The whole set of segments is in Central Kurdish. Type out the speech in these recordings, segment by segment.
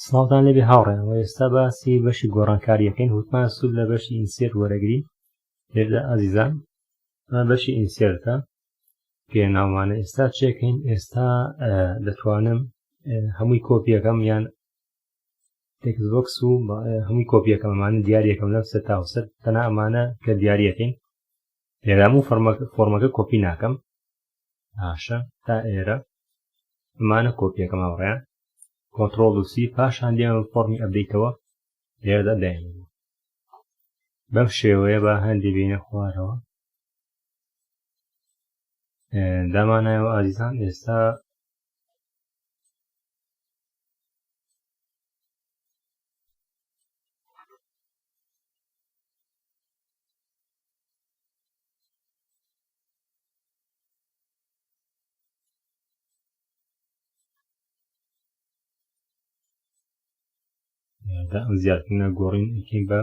سڵاوتان لەبێ هاوڕێن ئێستا باسی بەشی گۆڕانکاریەکەین وتمان سوود لە بەشی ئینسێرت وەرەگرین لێرەدا ئازیزان بەشی ئینسێرتە پێناومانە ئێستا چێکەین ئێستا دەتوانم هەمووی کۆپیەکەم یان تێکسبۆکس و هەمووی کۆپیەکەم ئەمانە دیاریەکەم لەم سەر تا سەر تەنها ئەمانە کە دیاریەکەین لێرە هەموو فۆرمەکە کۆپی ناکەم باشە تا ئێرە ئەمانە کۆپیەکەم هاوڕێیان کۆنتڕۆڵ و سی پاشان دێمە فۆرمی ئەپدەیتەوە لێرەدا داینەوە بەم شێوەیە با هەندێ بینە خوارەوە دامانایەوە ئازیزان ئێستا ئەم زیادکردنە گۆڕین ئەکەین بە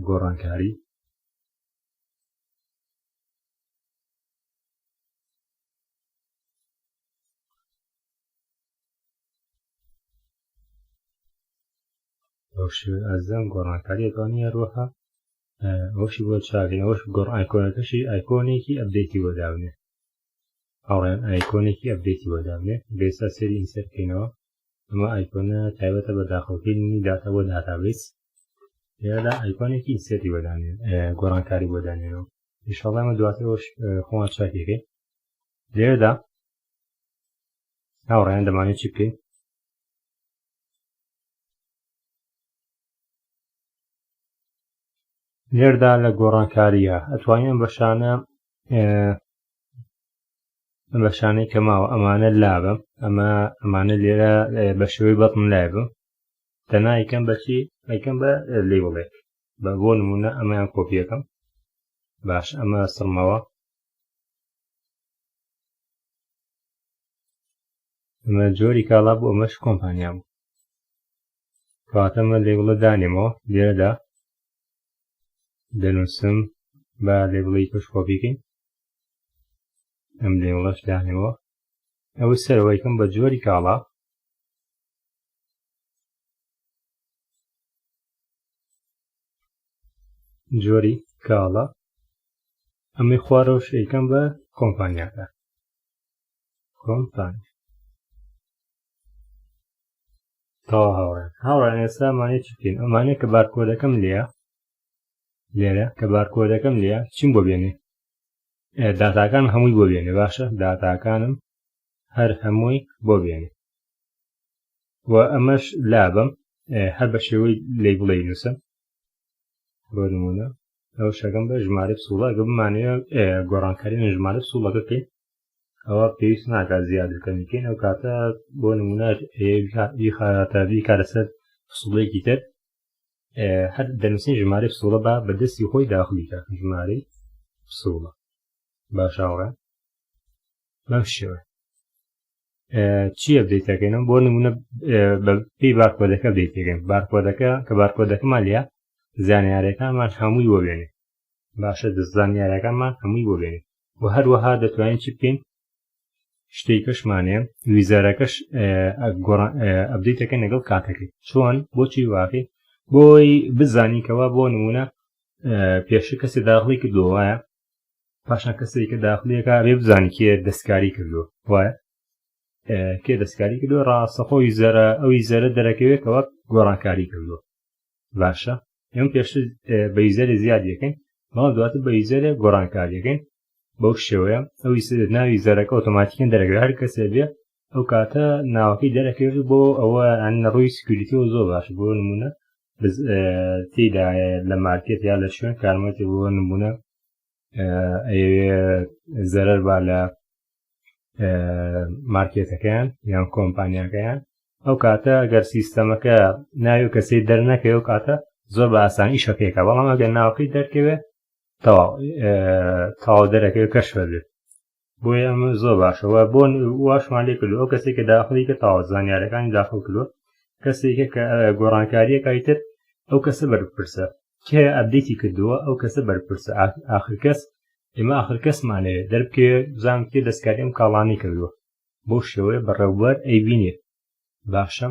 گۆڕانکاری ئەزم گۆڕانکاری ئەتوانێت ڕۆها ئەوشی بۆ چاکەین ئەوش گۆڕ ئایکۆنەکەشی ئایکۆنێکی ئەپدەیتی وەداونێ هاوڕێن ئایکۆنێکی ئەپدەیتی وەداونێ بێستا سەری ئینسەر بکەینەوە ئەمە ئایکۆنە تایبەتە بە داخڵکردنی داتا بۆ داتابیس لێرەدا ئایکۆنێکی ئینسێرتی وەدانێن گۆڕانکاری وەدانێنەوە ئینشاڵڵا ئەمە دواتر خۆمان چاکێکەین لێرەدا هاوڕێیان دەمانێت چی بکەین لێرەدا لە گۆڕانکاریە ئەتوانین بەشانەی کە ماوە ئەمانە لابە ئەمانە لێرە بە شێوەی بەڵم لایبم تەنها یەکەم بەچی ئەیکەم بە لێبڵێک بۆ نمونە ئەمەیان کۆپیەکەم باش ئەمە سڕمەوە ئەمە جۆری کاڵا بۆ ئەمەش کۆمپانیا بوو کەواتە ئەمە لێبڵە دانێمەوە لێرەدا دەنووسم بە لێبڵی توش کۆپیکەین ئەم لێبڵەش دانێمەوە ئەوەی سەرەوەیکەم بە جۆری کاڵا جۆری کاڵا ئەمەی خوارەوە شەیکەم بە کۆمپانیاکە کۆمپانی تەوا هاوڕێن ئێستا ئەمانەیە چی بکەین ئەمانەیە کە بارکۆدەکەم لێرە کە بارکۆدەکەم لێیە چیم بۆ بێنێ داتاکان هەمووی بۆ بێنێ باشە داتاکانم هەر هەمووی بۆ بێنێ و ئەمەش لابم هەر بە شێوەی لێبڵێ نووسم بۆ نمونە ئەو شەکەم بە ژمارە پسوڵە گە بمانەیە گۆڕانکاری ژمارە پسوڵەکە بکەین ئەوە پێویست ناکات زیادەکەم بکەین ئەو کاتە بۆ نمونە خاتەبی کارەسەر پسوڵەیەکی تر هەر دەنووسین ژمارە پسوڵە بە بەدەستی خۆی داخلیکە ژمارەی پسوڵە باشاوڕە بەم شێوە چی ئەپدەیتەکەینەوە بۆ نمونە پێی بارکۆدەکە ئەپدەیتەکەین بارکۆدەکە کە بارکۆدەکەمان لێیە زانیاریەکانمان هەمووی بۆ بێنێ باشە زانیاریەکانمان هەمووی بۆ بێنێ و هەروەها دەتوانین چی بکەین شتێکەشمانەیە ویزارەکەش ئەپدەیتەکەین لەگەڵ کاتەکەی چۆن بۆچی واقعی بۆی بزانینکەوە بۆ نمونە پێشە کەسی داخلی کردووە وایە پاشان کەسێکە داخلیەکە بێ بزانی کێ دەستکاری کردووە وایە کێ دەستکاری کردووە ڕاستەخۆی ئەوی زەرە دەرەکەوێتەوە گۆڕانکاری کردووە باشە ئێمە پێشتر بە یوزەرە زیادیەکەین بەڵام دواتر بە یوزەرە گۆڕانکاریەکەین بەو شێوەیە ئەوی ناوی زەرەکە ئۆتۆماتیکەن دەرەکەوێت هەر کەسێ بێ ئەو کاتە ناوەکەی دەرەکەوێت بۆ ئەوە ڕووی سکیوریتیەوە زۆر باشە بۆ نمونە تێدا لە مارکێت یا لە شوێن کارمەتی بۆ نمونە زەرەر با لە مارکێتەکەیان یان کۆمپانیاکەیان ئەو کاتە ئەگەر سیستەمەکە ناوی کەسەی دەرنەکەی ئەو کاتە زۆر بە ئاسانی شەکێکە بەڵام ئەگەر ناوەکەی دەرکەوێت تەواو دەرەکەوێت کەشفە بێت بۆیە ئەمە زۆر باشەوە بۆ واشمان لێ کردو ئەو کەسێک کە داخلی کە تاوا زانیاریەکانی داخل کردووە کەسێکە کە گۆڕانکاریەکەی تر ئەو کەسە بەرپرسە کێ ئەپدەیتی کردووە ئەو کەسە بەرپرسە ئاخر کەس ئێمە ئاخر کەسمانەیە دەربکێ بزانم کێ دەستکاری ئەم کاڵانی کردووە بۆ شێوەیە بەڕێوەبەر ئەیبینێ باشە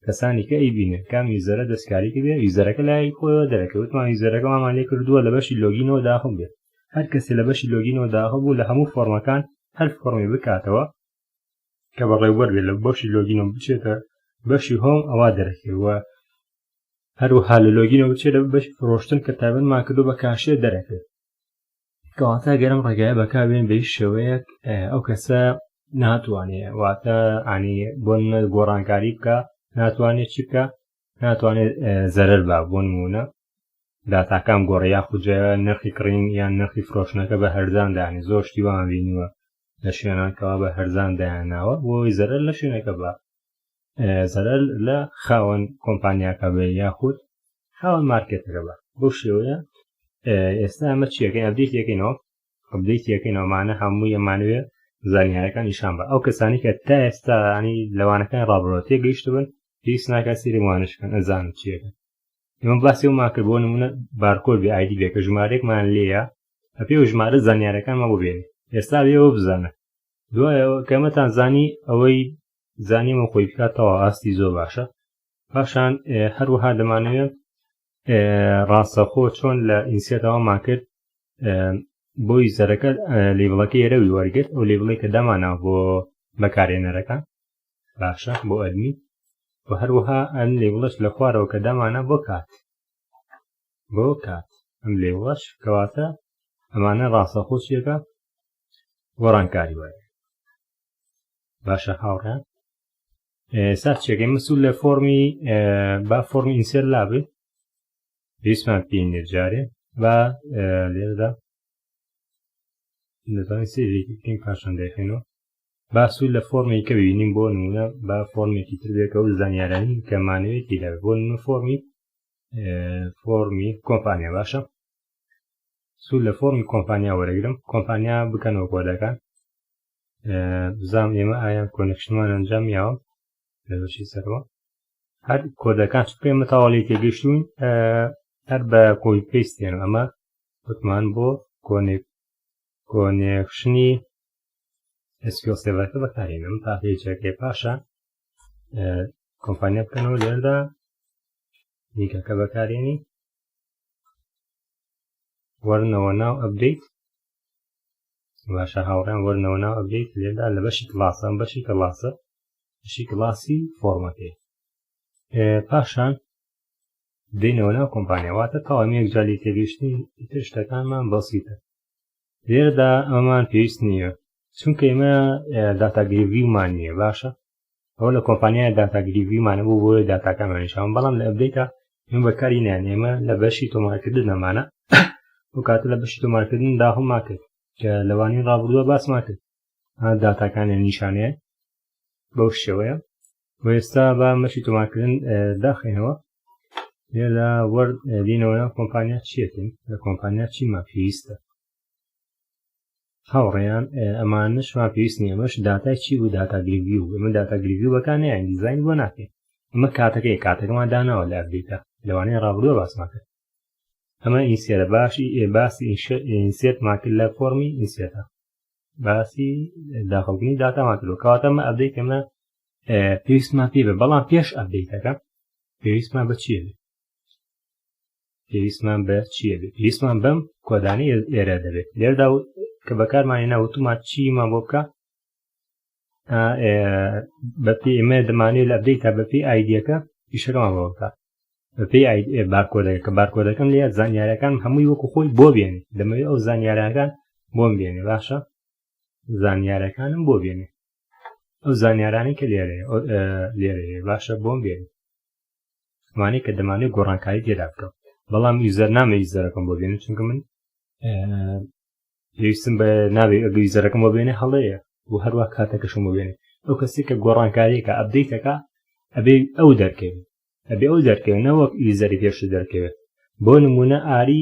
کەسانی کە ئەیبینن کام یوزەرە دەستکاری کردێ یوزەرەکە لای خۆیەوە دەرەکەوتمان یوزەرەکەمان لێ کردووە لە بەشی لۆگینەوە داخل بێت هەر کەسێ لە بەشی لۆگینەوە داخل بوو لە هەموو فۆرمەکان هەر فۆرمی بکاتەوە کە بەڕێوەبەر بێت لە بەشی لۆگینەوە بچێتە بەشی هۆم ئەوا دەرەکەوە هەروەها لە لۆگینەوە بچێت لە بەشی فرۆشتن کە تایبەتمان کردو بە کاشێ دەرەکەوێت کەواتە گەرم ڕێگایە بەکاربێن بە هیچ شێوەیەک ئەو کەسە ناتوانێت واتە ئانی بۆ گۆڕانکاری بکە ناتوانێت چی بکە ناتوانێت زەرەر با بۆ نمونە داتاکان گۆڕە یاخوجە نرخی کڕین یان نرخی فرۆشتنەکە بە هەرزان داهێن زۆر شتیوان بینیوە لە شوێنانکەوە بە هەرزان دایاناوە بۆی زەرەر لە شوێنەکە بە زەرەر لە خاوەن کۆمپانیاکە بێ یاخود خاوەن مارکێتەکە بە بۆ شێوەیە ئێستا ئەمە چیەکەین ئەبدەیت یەکەینەوە ئەبدەیت یەکەینەوەمانە هەمووی ئەمانوێت زانیاریەکان نیشان بە ئەو کەسانی کە تا ئێستا ینی لەوانەکان ڕابڕۆ تێگەیشت بن پێویست ناکات سیری وانشکەن ئەزانن چیەکە ئێمە باسی ئەومان کرد بۆ نمونە بارکۆد بێ ئایدی بێ کە ژمارەیەکمان لێیە ئەپێ و ژمارە زانیاریەکانمان بۆ بێنێ ئێستا بێەوە بزانە دوایەوە کەمەتان زانی ئەوەی زانیمە خۆی بکاتەوە ئاستی زۆر باشە پاشان هەروەها دەمانەوێت ڕاستەخۆ چۆن لە ئینسیێتەوەمان کرد بۆی زەرەکە لێبڵەکە ئێرەوی وەرگرت ئەو لێبڵی کە دامانەوە بۆ بەکارێنەرەکە باشە بۆ ئەدمی و هەروەها ئەم لێبڵەش لە خوارەوە کە دامانە بۆ کات ئەم لێبڵەش کەواتە ئەمانە ڕاستەخۆ چیەکە گۆڕانکاری وایە باشە هاوڕێن سات چێکەی مسول لە فۆرمی با فۆرمی ئینسێر لابێت پێویستمان پێینێ جارێ با لێرەدا دەتوانین سێژێکی بکەین پاشان دەیخێنەوە با سوود لە فۆرمێک کە ببینیم بۆ نمونە با فۆرمێکی تر بێت کە ئەو زانیارانی کە مانەوێتی لەوێت بۆ نمونە فۆرمی کۆمپانیا باشە سوود لە فۆرمی کۆمپانیا وەرەگرم کۆمپانیا بکەنەوە کۆدەکان بزانم ئێمە ئایا کۆنێکشنمان ئەنجام یاوە لە بەشی سەرەوە هەر کۆدەکان چ بکەین تاواڵی تێگەیشتوون هەر بە کۆی پێستێن ئەمە وتمان بۆ کۆنێکشنی SQL سێڤەرەکە بەکارهێنم تا پێیجەکەی پاشە کۆمپانیا بکەنەوە لێرەدا لیکەکە بەکارهێنی وەرنەوە ناو ئەپدەیت باشە هاوڕێن وەرنەوە ناو ئەپدەیت لێرەدا لە بەشی کڵاسە ئەم بەشی کڵاسە بەشی کڵاسی فۆرمەکەی پاشان دێنەوە ناو کۆمپانیاواتە تاوامی یەکجاری تێگەیشتنی ئیتر شتەکانمان بەسیتە لێرەدا ئەمەمان پێویست نییە چونکە ئێمە داتاگریڤیومان نییە باشە ئەوە لە کۆمپانیای داتاگریڤیمانە بوو بۆی داتاکانمانیشان بەڵام لە ئەپدەیتە ئێمە بەکاری نان ئێمە لە بەشی تۆمارکردن ئەمانە و کاتە لە بەشی تۆمارکردن داهڵمان کرد کە لەوانەیە ڕابردووە باسمان کرد داتاکانی نیشانەیە بەو شێوەیە و ئێستا بە مەشی تۆمارکردن داخێنەوە لێرە وەردینەوە کۆمپانیا چیەکەین لە کۆمپانیا چیمان پێویستە هاوڕێیان ئەمانشمان پێویست نیە ئەمەش داتای چی بوو داتاگریڤیو ئێمە داتاگریڤیو بەکانەیان دیزاین بۆ ناکەین ئەمە کاتەکەمان داناوە لە ئەپدەیتە لەوانەیە ڕابردووە باسمان کرد ئەمە ئینسێرە باسی ئینسێرتمان کرد لە فۆرمی ئینسێرتە باسی داخڵکردنی داتامان کردو کەواتە ئەمە ئەپدەیت ئێمە پێویستمان پێ بێ بەڵام پێش ئەپدەیتەکە پێویستمان بە چیە بێت پێویستمان بەم کۆدانی ئێرە دەبێت لێرەدا کە بەکارمانێنا وتومان چیمان بۆ بکە بەپێ ئێمە دەمانێت لە ئەپدەیتە بەپێ ئایدیەکە ئیشەکەمان بۆ بکە بەپێ بارکۆدەکە کە بارکۆدەکەم لێ زانیاریەکان هەمووی وەکو خۆی بۆ بێنێ دەمەوێت ئەو زانیاریەکان بۆم بێنێ باشە زانیاریەکانم بۆ بێنێ ئەو زانیارانی کە لێرەیە باشە بۆم بێنێ ئەمانەی کە دەمانێت گۆڕانکاری تێدا بکەم بەڵام یوزەر نامە یوزەرەکەم بۆ بێنێ چونکە من پێویستم بە ناوێ ئەگە یوزەرەکەم بۆ بێنێ هەڵەیە و هەروە کاتەکەشم بۆ بێنێ ئەو کەسی کە گۆڕانکاریەکە ئەپدەیتەکە ئەبێ ئەو دەرکەوێت نەوەک یوزەری پێش دەرکەوێت بۆ نمونە ئاری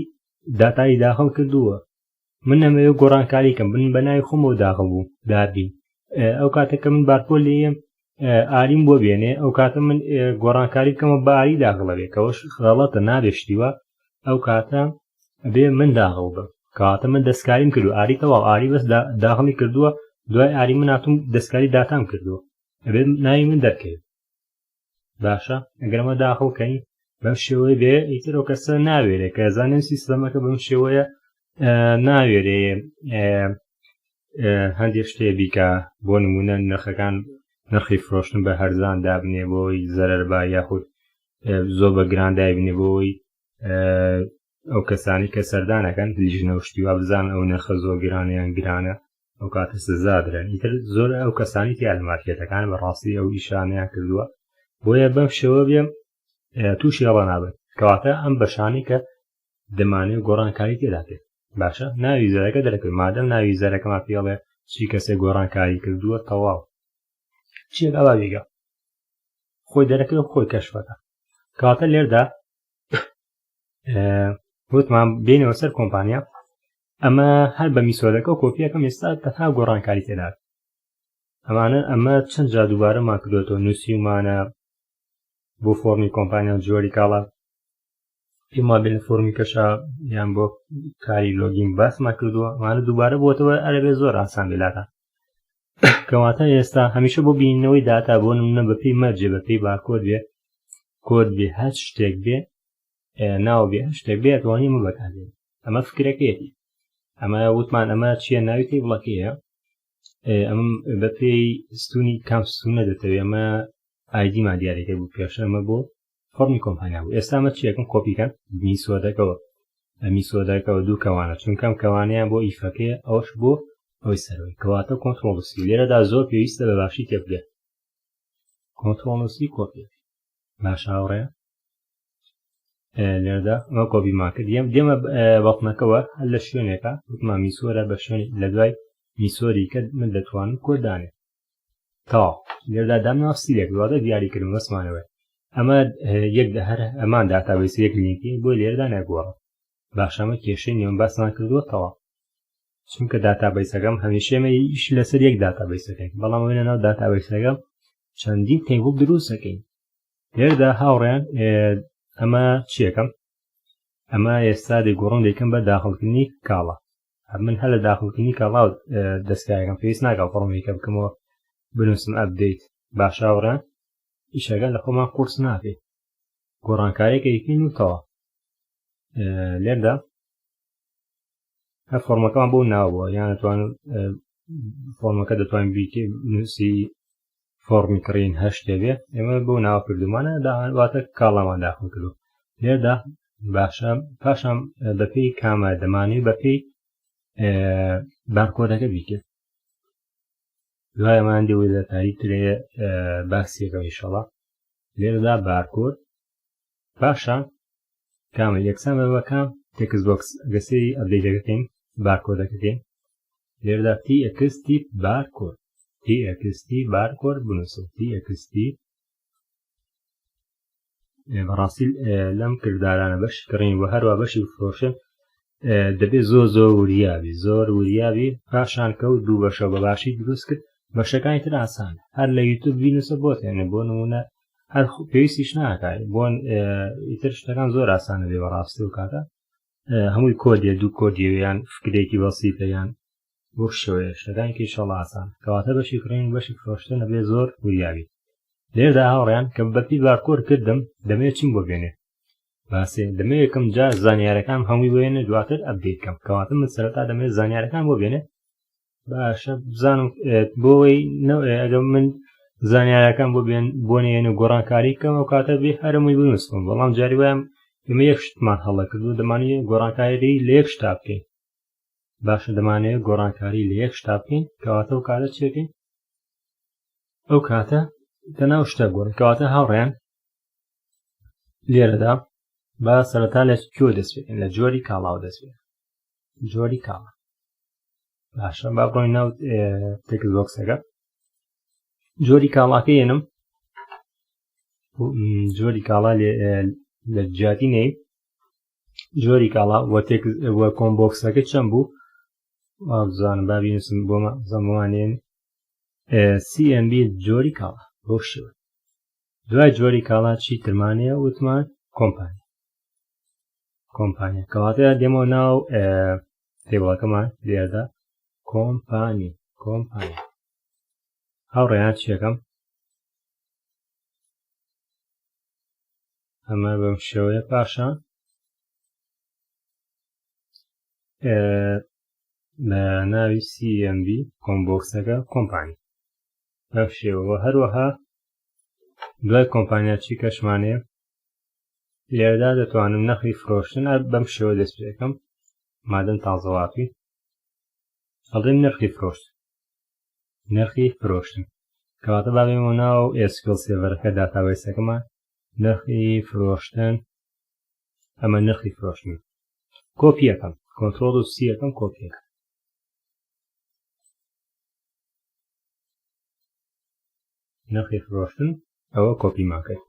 داتایی داخڵ کردووە من نەمەوێت گۆڕانکاریکەم بن بە ناوی خۆمەوە داخڵ بوو دابی ئەو کاتەکە من بارکۆ لێم ئاریم بۆ بێنێ ئەو کاتە من گۆڕانکاری بکەمە بە ئاری داخڵەوێ کەەوەش غەڵەتە نابێشتیوە ئەو کاتە ئەبێ من داخڵ بم کاتە من دەستکاریم کردو ئاری تەواو ئاری بەس داخڵی کردووە دوای ئاری من هاتووم دەستکاری داتام کردووە ئەبێ ناوی من دەرکەوێت باشە ئەگەرمە داخڵکەین بەم شێوەیە بێ ئیتر ئەو کەسە ناوێرێ کە زانین سیستەمەکە بەم شێوەیە ناوێرێ هەندێک شتێ بیکە بۆ نمونە نرخەکان نرخی فرۆشتن بە هەرزان دابنێ بۆی زەرەر با یاخود زۆر بە گران دابنێ بۆی ئەو کەسانی کە سەردانەکەن لیژنە و شتیوا بزان ئەو نرخە زۆر گرانیان گرانە ئەو کاتە سزا درێن ئیتر زۆر ئەو کەسانی تیا لە مارکێتەکان بەڕاستی ئەو ئیشانیان کردووە بۆیە بەم شێوە بێم تووشی هەڵە نابێت کەواتە ئەم بەشانی کە دەمانێت گۆڕانکاری تێداکرێت باشە ناوی زەرەکە دەرەکەوێت مادەم ناوی زەرەکەما پێڵێ چی کەسێک گۆڕانکاری کردووە تەواو چیەک ئەوا وێگە خۆی دەرەکەوێت خۆی کەشفەکە کەواتە لێردا وتمان بینەوە سەر کۆمپانیا ئەمە هەر بە میسۆدەکە و کۆپیەکەم ئێستا تەنها گۆڕانکاری تێدات ئەمە چەند جا دووبارەمان کردوێتەوە نووسیمانە بۆ فۆرمی کۆمپانیا جۆری کاڵە پێما بێن فۆرمی کەشە یان بۆ کاری لۆگین باسمان کردووە ئەمانە دووبارە بۆتەوە ئەرەبێ زۆر ئاسان بێلاتە کەواتە ئێستا هەمیشە بۆ بینەوەی داتا بۆ نمونە بەپێی مەرجێ بەپێی بارکۆد بێ کۆد بێ هەر شتێک بێ ناو بێ هەر شتێک بێ ئەتوانی من بەکاردێن ئەمە فکرەکەیەتی ئەمە وتمان ئەمە چییە ناوی تێبڵەکەیە ئەم بەپێی ستونی کام ستونە دەتەوێت ئەمە ئایدیمان دیارەکە بوو پێشە ئەمە بۆ فۆرمی کۆمپانیا بوو ئێستا ئەمە چیەکەم کۆپیکەن میسۆدەکەەوە میسۆدەکەەوە دوو کەوانە چونکەم کەوانیان بۆ ئیفەکەیە ئەوش بۆ ئەوی سەرەوەی کەواتە کۆنتڕۆڵسی لێرەدا زۆر پێویستە بە باشی تێبگێت کۆنتڕۆڵسی کۆپی باش هاوڕێ لێرەدا ئەمە کۆپیمان کرد دێمە بەڵتنەکەەوە هەر لە شوێنێکە وتمان میسۆرە بە شوێنی لە دوای میسۆری کە من دەتوانم کۆدانێ تاوا لێرەدا دامناو ستیلێک دواتە دیاریکردن وەسمانەوەی ئەمە یەک هەر ئەمان داتابیس یەک لینکی بۆی لێرەدا نەگۆڕە باشەمە کێشەی نێوم باسمان کردووە تەوا چونکە داتابیسەکەم هەمیشێمە ئیش لەسەر یەک داتابیسەکەین بەڵام وێنە ناو داتابیسەکەم چەندین تێبڵ دروستەکەین لێرەدا هاوڕێیان ئەمە چیەکەم ئەمە ئێستا دەیگۆڕم دەیکەم بە داخڵکردنی کاڵە من هەر لە داخڵکردنی کاڵاو دەستکایەکەم پێویست ناکەم فڕۆمیکە بکەمەوە بنووسم ئەپدەیت باشە هاوڕێیان ئیشەکە لە خۆمان قورس ناکەین گۆڕانکاریەکە یەکەین و تەوا لێردا هەر فۆرمەکەمان بۆ ناوبووە یان دەتوانم فۆرمەکە دەتوانین بیکە نووسی فۆرمی کڕین هەر شتێ بێ ئێمە بۆ ناو کردومانە داواتە کاڵامان داخل کردو لێردا باشە پاشان بەپێی کامە دەمانێت بەپێی بارکۆدەکە بیکرد دوایەمان دێوە لە تاریترێ باسیەکە ئینشەڵا لێرەدا بارکۆد پاشان کامە یەکسان بەکام تێکس بۆکس گەسەی ئەپدەیتەکەین بارکۆدەکەین لێرەدا TXT بارکۆد TXT بارکۆد بنووسە TXT بەڕاستی لەم کردارانە بەشی کڕین و هەروە بەشی فرۆشن دەبێت زۆر زۆر وریابی پاشان کەوت دوو بەشە بە باشی دروست کرد بەشەکانی تر ئاسان هەر لە یوتیوب بینوسە بۆتێنێ بۆ نمونە هەر پێویستیش ناکات بۆن ئیتر شتەکان زۆر ئاسانە بێ بەڕاستی و کاتە هەمووی کۆدیە دوو کۆدیەوەیان فکرێکی بەسیتەیان بۆ شێوەیە شتەکانێکی ئینشەڵا ئاسان کەواتە بەشی کڕین و بەشی فرۆشتن دەبێت زۆر وریابی لێرەدا هاوڕێیان کە بەپی بارکۆر کردم دەمەوێت چیم بۆ بێنێ باسێ دەمەوێت یەکەم جار زانیارەکان هەمووی بێنێ دواتر ئەپدەیت بکەم کەواتە من سەرەتا دەمەوێت زانیارەکان بۆ بێنێ باشە بزانم بۆی ئەگەر من زانیارەکان بۆ نێنە گۆڕانکاری بکەم ئەو کاتە بێ هەرمووی بنووسم بەڵام جاری وایە ئێمە یەک شتمان هەڵە کردو دەمانێت گۆڕانکاری لە یەک شتا بکەین باشە دەمانەوێت گۆڕانکاری لە یەک شتا بکەین کەواتە ئەو کاتە چێکەین ئەو کاتە تەناو شتە گۆڕین کەواتە هاوڕێیان لێرەدا با سەرەتا لە کۆ دەستێن لە جۆری کاڵاو دەستێن جۆری کاڵا باشە با بڕۆین ناو تێکس بۆکسەکە جۆری کاڵاکە ێنم جۆری کاڵا لە جیاتی نەی جۆری کاڵا وە کۆمبۆکسەکە چەند بوو بزانم با بینوسم بۆمە زەموانێن CMB جۆری کاڵا بۆ شێوە دوای جۆری کاڵا چی ترمانەیە وتمان کۆمپانیا کەواتە دێمەوە ناو تێبڵەکەمان لێرەدا کۆمپانی هاوڕێیان چیەکەم ئەمە بەم شێوەیە پاشان بە ناوی CMB کۆمبۆکسەکە کۆمپانی بەم شێوەوە هەروەها دوای کۆمپانیا چی کەشمانەیە لێرەدا دەتوانم نرخی فرۆشتن بەم شێوە دەست پێ بکەم مادەم تازەڵاتی ئەڵێم نرخی فرۆشتن کەواتە با بێمەوە ناو SQL سێڤەرەکە داتابێسەکەمان نرخی فرۆشتن ئەمە نرخی فرۆشتن کۆپی یەکەم کۆنترۆڵ و سی یەکەم کۆپی یەکەم نرخی فرۆشتن ئەوە کۆپی ماکرد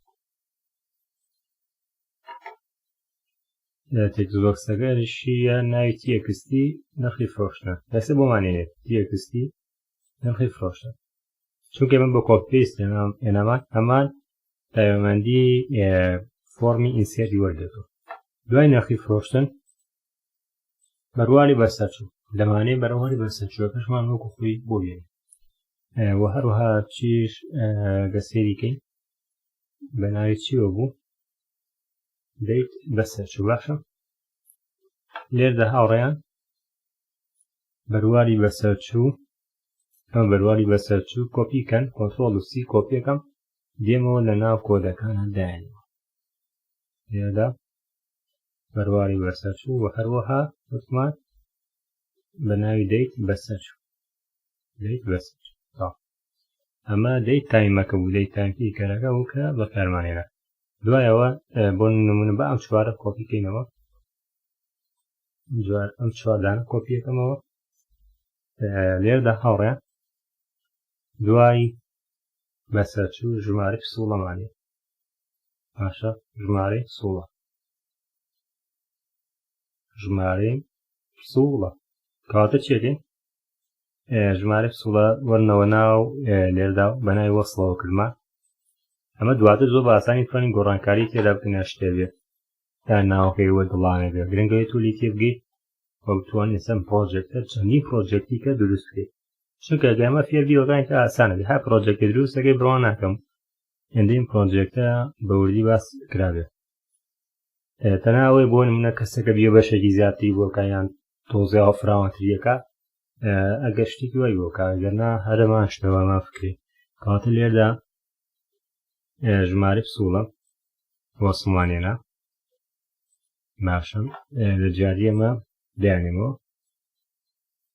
تێکست بۆکسەکەشیە ناوی تیەکستی نرخی فرۆشتن دەسێ بۆمانێنێت تیەکستی نرخی فرۆشتن چونکە من بە کۆپی پێست هێنامان هەمان تایبەتمەندی فۆرمی ئینسێری وەردەگرێتەوە دوای نرخی فرۆشتن بەرواری بەرسەرچوو لەمانەیە بەرەواری بەرسەرچووەکەشمان وەکو خۆی بۆ بێنێ و هەروەها چیش گەسێریکەی بە ناوی چیوە بوو دەیت بەسەرچوو باشە لێردا هاوڕێیان بەرواری بەسەرچوو ئەم بەرواری بەسەرچوو کۆپیکەن کۆنترۆڵ و سی کۆپیەکەم دێمەوە لە ناو کۆدەکانە دایانەوە لێردا بەرواری بەسەرچوو و هەروەها وتمان بە ناوی دەیت بەسەرچوو ئەمە دەیت تایمەکە بوو دەیت تایمکی کەرەکە بوو کە بەکارمانێنە دوایەوە بۆ نمونە بە ئەم چوارە کۆپیکەینەوە ئەم چواردانە کۆپیەکەمەوە لێردا هاوڕێ دوای بەسەرچوو ژمارەی فسوڵەمانێ پاشە ژمارەی فسوڵە ژمارەی فسوڵە کەواتە چێتێن ژمارە فسوڵە وەرنەوە ناو لێردا بە ناوی وەسڵەوە کردمان ئەمە دواتر زۆر بە ئاسانی توانین گۆڕانکاری تێدا بکەنە شتێ بێت تا ناوەکەی وە دڵانە بێت گرنگەوەی تولی تێ بگەیت وە بتوانین ئێستا پرۆژێکتە چەندین پرۆژێکتی کە دروست بکەیت چونکە ئەگەمە فێر بیوەکانی کە ئاسانە بێت ها پرۆژێکی دروست دەکەی بڕوا ناکەم هێندەی پرۆژێکتە بە وردی باس کرابێت تەنها ئەوەی بۆ نمونە کەسەکە بیە بەشێکی زیاتری بۆ کایان تۆزیاوە فراوانتریەکە ئەگەر شتێکی وای بۆ کارگەرنا هەرەمان شتەوەمان فکری کەواتە لێردا ژمارە فسوڵە وەسڵمانێنە باشم لە جاری ئەمە دایانێمەوە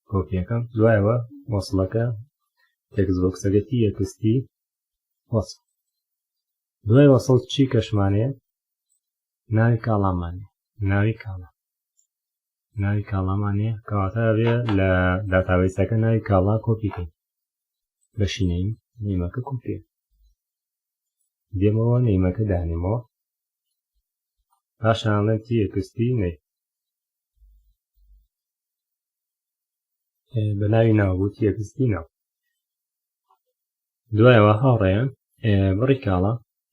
کۆپیەکەم دوایەوە وەسڵەکە تێکست بۆکسەکەتی یەکستی وەسڵ دوای وەسڵ چی کەشمانەیە ناوی کاڵامانێ ناوی کاڵامانێ کەواتە بێ لە داتابیسەکە ناوی کاڵا کۆپیکەین بەشینەی نەیمەکە کۆپیە دێمەوە نەیمەکە دانێمەوە پاشانڵێتی یەکستی نەی بە ناوی ناوبووتی یەکستی ناو دوایەوە هاوڕێیان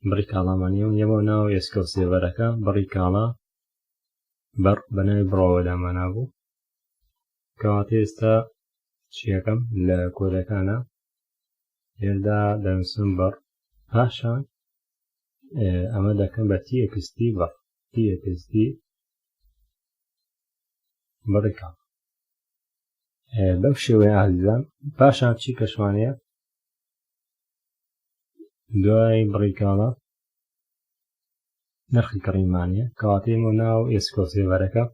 بڕی کاڵامانیە و یەمەوە ناو SQL سێڤەرەکە بڕی کاڵا بەڕ بە ناوی بڕەوەدامانە بوو کەواتە ئێستا چیەکەم لە کۆدەکانە لێردا دەنووسم بەڕ پاشان ئەمە دەکەم بە تیەکستی بەڕ تیەکستی بڕی کاڵ بەم شێوەیە ئازیزان پاشان چی کەشوانەیە دوای بڕی کاڵە نرخی کڕیمانیە کەواتەیەمە ناو SQL سێڤەرەکە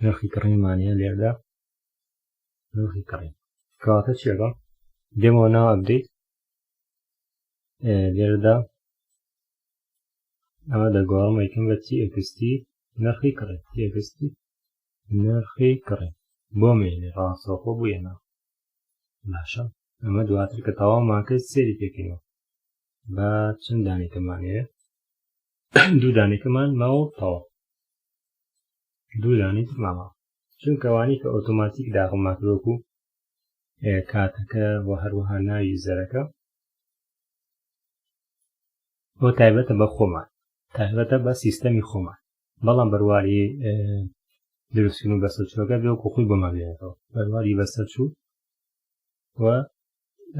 نرخی کڕیمانیە لێردا نرخی کڕیم کەواتە چیەکە دێمەوە ناو ئەپدەیت لێردا ئەمە دەگۆڕم یەکەم بە تیەکستی نرخی کڕیم تیەکستی نرخی کڕیم بۆ مێنێ ڕاستەوخۆ بوویەنە باشە ئەمە دواتر کە تەواومان کرد سێری پێکەینەوە بە چەند دانێکەمانەیە دوو دانێکەمان ماوە تەواو دوو دانێت ماما چونکەوانی کە ئۆتۆماتیک داغماکرۆکو کاتەکە بۆ هەروەها ناوی زەرەکە بۆ تایبەتە بە خۆمان تایبەتە بە سیستەمی خۆمان بەڵام بەرواری دروستکردن و بەسەرچووەکە بێوەکو خۆی بۆمان بێنێتەوە بەرواری بەسەرچوو و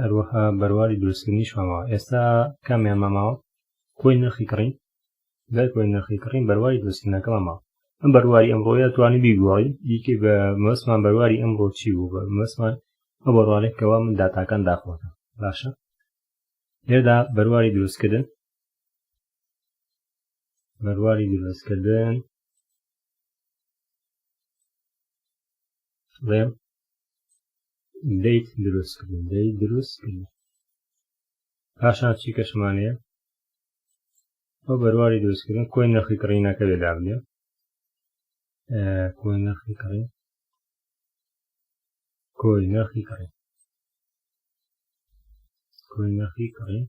هەروەها بەرواری دروستکردنیش ماماوە ئێستا کامیان ماماوە کۆی نرخی کڕین دوای کۆی نرخی کڕین بەرواری دروستکردنەکەمە ماوە ئەم بەرواری ئەمڕۆیە توانی بیگۆڕی دیکە بە مەبەستمان بەرواری ئەمڕۆ چی بوو بە مەبەستمان ئەو بەڕوانێکەوە من داتاکان داخۆتە باشە لێرەدا بەرواری دروستکردن ڕێم دەیت دروستکردن پاشان چی کەشمانەیە ئەو بەرواری دروستکردن کۆی نرخی کڕینەکە لێدا بنێ کۆی نرخی کڕین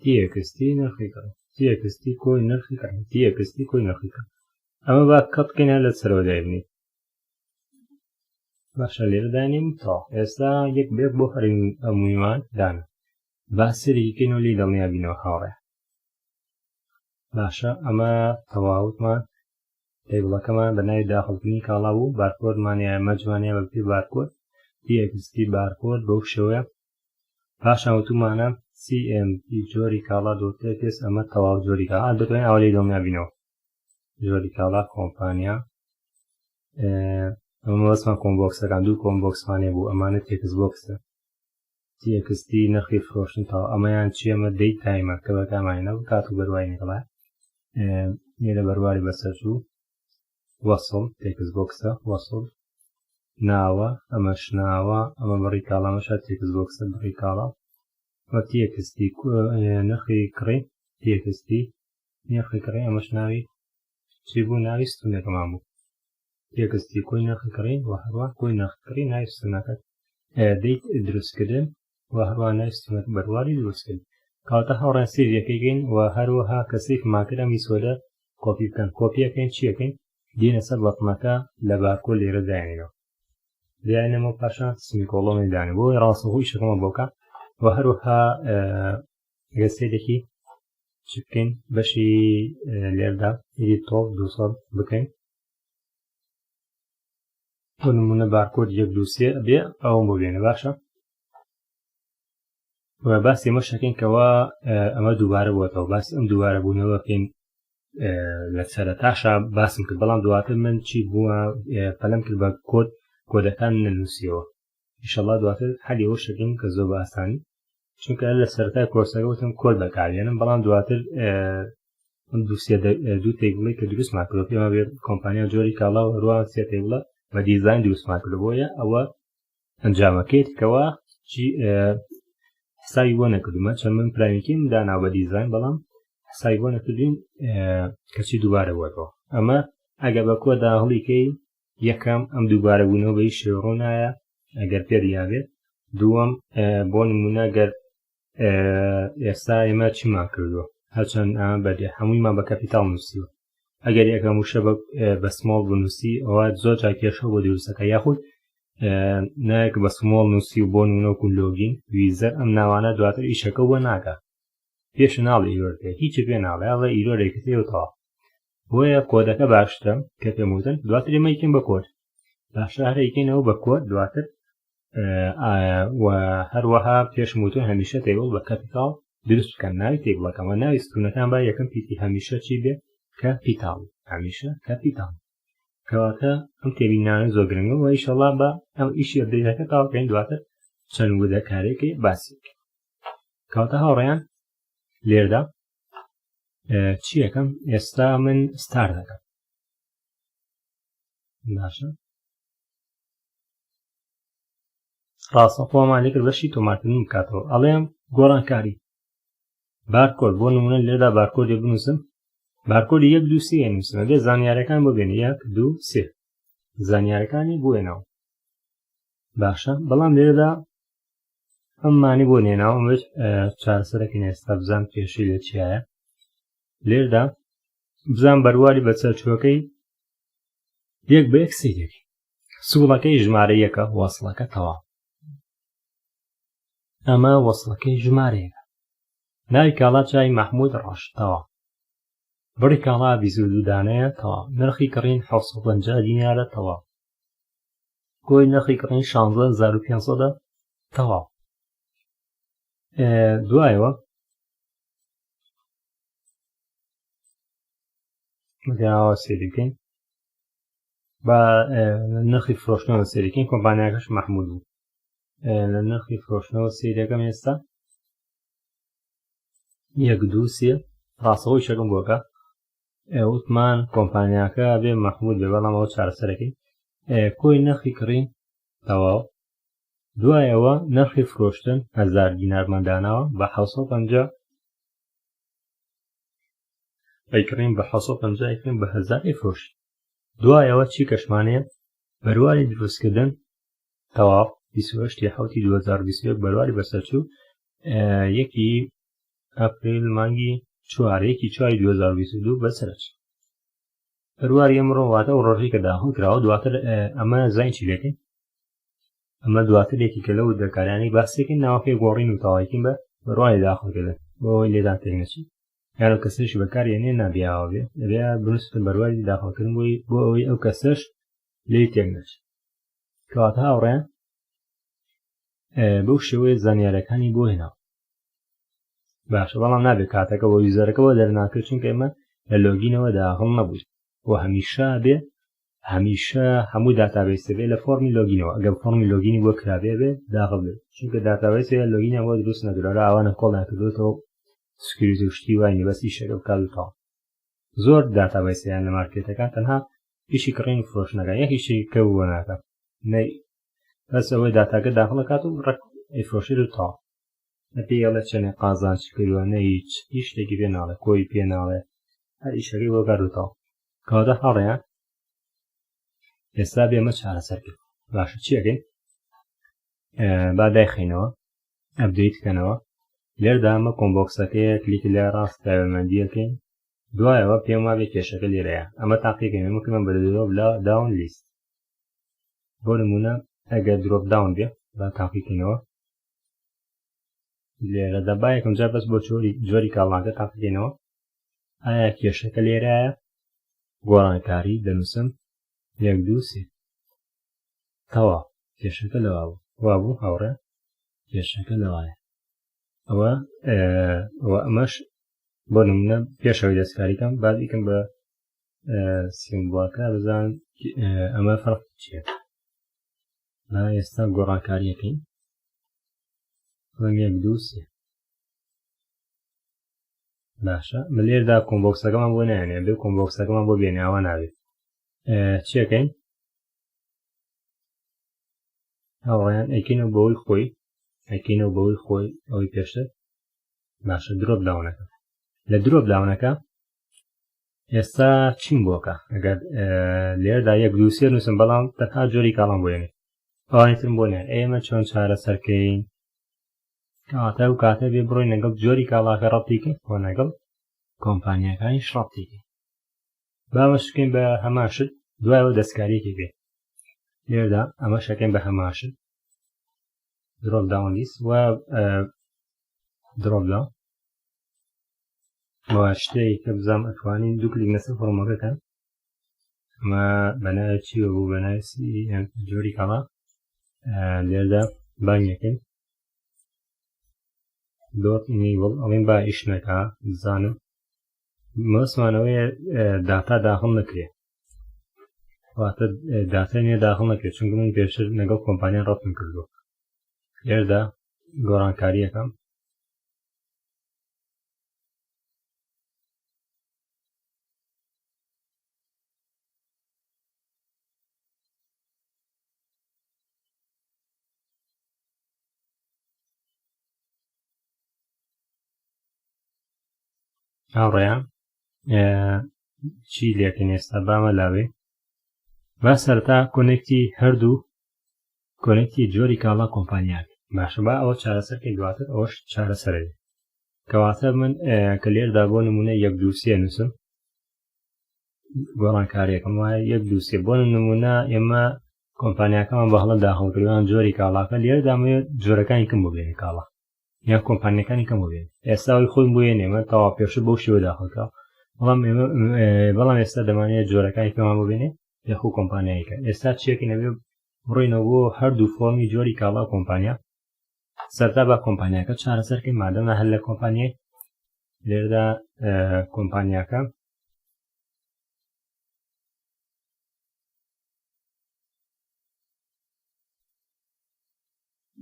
تیەکستی نرخی کڕین تیەکستی کۆی نرخی کڕین تیەکستی کۆی نرخی کڕین ئەمە با کەت بکەینە لە سەرەوە دایبنی باشە لێرە دانیم تاڵ ئێستا یەک بێک بۆ هەموویمان دانا با سەرێکیکەینەوە لی دڵنیا بینەوە هاوڕێ باشە ئەمە تەواوتمان تێبڵەکەمان بە ناوی داخڵکردنی کاڵا بوو بارکۆدمانیە مەجمانەیە بە پێی بارکۆد تیەکستی بارکۆد بەو شێوەیە پاشان وتومانە CMP جۆری کاڵا دۆتێکس ئەمە تەواو جۆری کاڵا دەتوانین ئەوە لی دڵنیا بینەوە جۆری کاڵا کۆمپانیا ئەمە وەسمان کۆمبۆکسەکان دوو کۆمبۆکسمانێ بوو ئەمانە تێکس بۆکسە تیەکستی نرخی فرۆشتن تاوە ئەمەیان چی ئەمە دەی تایمە کە بەکامانێنەوە کات و بەروای نێڵە لێرە بەرواری بەسەرچوو وەسڵ تێکس بۆکسە وەسڵ ناوە ئەمەش ناوە ئەمە بڕی کاڵامەشە تێکس بۆکسە بڕی کاڵا وە تیەکستی نرخی کڕی تیەکستی نرخی کڕی ئەمەش ناوی چی بوو ناوی ستونەکەمان بوو تێکستی کۆی نرخی کڕین و هەروە کۆی نرخی کڕی ناوی ستونەکەت دەیت دروستکردن و هەروە ناوی ستونەکە بەرواری دروستکردن کاتە هەوڕێن سێڤیەکەیگەین و هەروەها کەسێک ماکرە میسۆدە کۆپی بکەن کۆپیەکەین چیەکەین دێنە سەر بەڵقمەکە لە بارکۆ لێرە داێنەوە دایانەمە پاشان سمی کۆڵۆمی دانێ بۆی ڕاستەخۆی شەکەمە بۆکە و هەروەها گەسێدێکی چ بکەین بەشی لێردا ئیدیت تۆڵ 200 بکەین بۆ نمونە بارکۆد 1 2 3 بێ ئەوم بۆ بێنە باشە باسی ئەمە شەکەین کەەوە ئەمە دووبارە بووەتەوە باسی ئەم دووبارە بوونەوە بکەین لە سەرەتاشا باسم کرد بەڵام دواتر من چی بووە پەلەم کرد بە کۆدەکان ننووسیەوە ئینشەڵڵا دواتر هەلی ئەوە شەکەین کە زۆر بە ئاسانی چونکە لە سەرەتای کۆرسەکە وتم کۆد بەکارێنم بەڵام دواتر دوو تێگوڵی کە دروستمان کردو پێمە بێت کۆمپانیا جۆری کاڵا و هەروە سێ تێگوڵە بە دیزاین دروستمان کردو بۆیە ئەوە ئەنجامەکەیتکەوە چی حسابی بۆ نەکردومە چەند من پلانێکیم داناو بە دیزاین بەڵام حسابی بۆ نەکردوین کەچی دووبارە بووەتەوە ئەمە ئەگە بە کۆدا هەڵیکەی یەکەم ئەم دووبارە بوونەوە بەی شێڕۆنایە ئەگەر پێریاوێت دووەم بۆ نمونە گەر ئێستا ئێمە چیمان کردووە هەرچەند بەدێ هەموویمان بە کەپیتاڵ نووسیوە ئەگەر یەکەم وشە بە سمۆڵ بنووسی ئەوە زۆر جا کێشە بۆ دروستەکە یاخود نایەک بە سمۆڵ نووسی و بۆ نمونەوەکو لۆگین ویزەر ئەم ناوانە دواتر ئیشەکە بۆ ناکات پێش ناڵی ئیرۆرتێ هیچی پێ ناڵێ ئەڵێ ئیرۆرێکت تێوتەوە بۆیە کۆدەکە باشترە کە پێم وتن دواتر ئێمە یکەین بە کۆد باشتر هەرە یکەینەوە بە کۆد دواتر و هەروەها پێشم وتون هەمیشە تێبڵ بە کەپیتاڵ دروست بکەن ناوی تێبڵەکەمە ناوی ستونەکان با یەکەم پیتی هەمیشە چی بێ کەپیتاڵ هەمیشە کەپیتاڵ کەواتە ئەم تێبینانە زۆر گرنگەوە ئینشەڵڵا بە ئەم ئیشی ئەپدەیتەکە تاوەکەین دواتر چەند وردەکارێکی باسی کەواتە هاوڕێیان لێردا چی یەکەم ئێستا من ستار دەکەم باشە ڕاستەخۆمان لێکرد بەشی تۆمارکردن بکاتەوە ئەڵێم گۆڕانکاری بارکۆد بۆ نمونە لێردا بارکۆدێ بنووسم بارکۆدی 1 2 3 نووسمە بێ زانیارەکان بۆ بێنە 1 2 3 زانیارەکانی بۆێنەوە باشە بەڵام لێرەدا ئەممانی بۆ نێناوە ئەمەش چارەسەرەکەین ئێستا بزان کێشەی لێ چیایە لێردا بزان بەرواری بە چەرچووەکەی 1 بە 1 سێدێکی سوڵەکەی ژمارە 1ەکە وەسڵەکە تەواو ئەمە وەسڵەکەی ژمارەیەکە ناوی کاڵا چای مەحموود ڕۆشتەوە بڕی کاڵا 22 دانەیە تەواو نرخی کڕین 750 دینارە تەواو کۆی نرخی کڕین 16500 تەواو دوایەوە مەگەناوە سێری بکەین با نرخی فرۆشتنەوە سێری بکەین کۆمپانیاکەش مەحموود بوو لە نرخی فرۆشتنەوە سێری دەکەم ئێستا 1 2 3 ڕاستەوەی شەکەم بۆکە وتمان کۆمپانیاکە بێ مەحموود بێ بەڵام ئەوە چارەسەرەکەی کۆی نرخی کڕین تەواو دوایەوە نرخی فرۆشتن 1000 دینارمەداناوە بە 750 ئەیکڕین بە 750 ئەیکڕین بە 1000 ئەیفرۆشی دوایەوە چی کەشمانەیە بەرواری دروستکردن تەواو 28/7/2021 بەرواری بەسەرچوو 1 ئەپریل مانگی 4/4/2022 بەسەرچ بەرواری ئەمڕۆ واتە و ڕۆژی کە داخل کراوە دواتر ئەمە زین چی لێکەین ئەمە دواتر یەکی کە لەو دەرکارانەی باسێکین ناوەکەی گۆڕین و تەواویکین بە بەڕوای داخڵکردن بۆ ئەوەی لێدان تێک نەچین یان ئەو کەسەشی بەکارهێنێ نابیاوە بێ دەبێ بنووسن بەرواری داخڵکردن بۆ ئەوەی ئەو کەسەش لێی تێک نەچێت کەواتە هاوڕێیان بەو شێوەیە زانیاریەکانی بۆ هێناوە باشە بەڵام نابێت کاتەکە بۆ یوزەرەکەەوە دەرناکرد چونکە ئێمە لە لۆگینەوە داخڵ نەبووین بۆ هەمیشە بێ هەمیشە هەموو داتابیسە بێ لە فۆرمی لۆگینەوە ئەگەر فۆرمی لۆگینی بۆ کرابێ بێ داخڵ بێت چونکە داتابیسە لۆگینە بۆ دروست نەکرێت ئەوانە کۆڵ ناکردوێتەوە سکیوریتی و شتی وای بەسی شەکە بکاتەوە زۆر داتابیسیان لە مارکێتەکان تەنها ئیشی کڕین و فرۆشتنەکە یەکیشی کەوە ناکات بەس ئەوەی داتاکە داخڵ کات و ڕێک ئەیفرۆشێت و تاوە نەپێڵە چەنێ قازانچی کردووە نە هیچ شتێکی پێ ناڵێ کۆی پێ ناڵێ هەر ئیشەکەی بۆ کاردوتەوە کەواتە هەڵەیان ئێستا بێمە چارەسەر کرد باشە چیەکەین با دایخینەوە ئەپدەیت بکەنەوە لێردا ئەمە کۆمبۆکسەکەیە کلیکی لە ڕاست داوێمەندیەکەین دوایەوە پێم وابێ کێشەکە لێرەیە ئەمە تاقیەکەین ئەمەکەمە بەدەوە لە داون لیست بۆ نمونە ئەگەر درۆپ داون بێ با تاقیکەینەوە لێرە دەبا یەکەم جار بەس بۆ جۆری کاڵاکە تاقیکەینەوە ئایا کێشەکە لێرایە گۆڕانکاری دەنووسم 1 2 3 تەواو کێشەکە لەوا بوو وا بوو هاوڕێ کێشەکە لەوایە ئەوە ئەمەش بۆ نمونە پێشەوەی دەستکاریکەم بعد ئیکەم بە سیمبڵەکە بزان ئەمە فەرق چییە ئێستا گۆڕانکاریەکەین 1 2 3 باشە لێردا کۆمبۆکسەکەمان بۆ نایێنێ بێ کۆمبۆکسەکەمان بۆ بێنیاوە ناوێت چیەکەین هاوڕێیان ئەیکەینەوە بەوەی خۆی ئەیکەینەوە بەوەی خۆی ئەوەی پێشتر باشە درۆپ داونەکە لە درۆپ داونەکە ئێستا چیم بۆکە ئەگەر لێردا 1 2 3 نووسم بەڵام تەنها جۆری کاڵام بۆێنێ ئەوانیترم بۆ نێن ئێمە چۆن چارەسەرکەین کەواتە و کاتە بێ بڕۆی لەگەڵ جۆری کاڵاکە ڕەبتیکەین بۆ لەگەڵ کۆمپانیەکانی شڕەبتیکەین بامەشکەین بە هەماشت دوایەوە دەستکاریەکی بێ لێردا ئەمە شەکەین بە هەماشت درۆپ داون لیست و درۆپ داون شتەیە کە بزانم ئەتوانین دوو کلیک لەسەر فۆرمەکەکەن ئەمە بەناوی چیوە بوو بەناوی جۆری کاڵا لێردا بانگەکەین دۆت ئینیبڵ ئەڵێن با ئیشنەکە بزانم مەسمانەوەی داتا داخڵ نەکرێت واتە داتا نیە داخڵ نەکرێت چونکە من پێشتر لەگەڵ کۆمپانیان ڕەبتم کردووە لێردا گۆڕانکاریەکەم هاوڕێیان چی لێکەین ئێستا بامە لاوێ با سەرتا کۆنێکتی هەردوو کۆنێکتی جۆری کاڵا کۆمپانیاک باشە با ئەوە چارەسەرکەی دواتر ئەوەش چارەسەرەوێ کەواتە من کە لێردا بۆ نمونە 1 2 3 نووسم گۆڕانکاریەکەم وایە 1 2 3 بۆ نمونە ئێمە کۆمپانیاکەمان بە هەڵە داخڵکردوان جۆری کاڵاکە لێردامەوێت جۆرەکانی کەم بۆ بێنێ کاڵا یا کۆمپانیەکانی کەم بۆ بێن ئێستاوی خۆی بۆیە نێمە تەوا پێشتر بەو شێوە داخڵکە بەڵام ئێستا دەمانێت جۆرەکانی پێمان بۆ بێنێ یاخۆ کۆمپانیایکە ئێستا چیەکە نەبێ بڕۆینەوە بۆ هەردوو فۆرمی جۆری کاڵا کۆمپانیا سەرتا بە کۆمپانیاکە چارەسەرکەین مادەمە هەر لە کۆمپانیای لێرەدا کۆمپانیاکە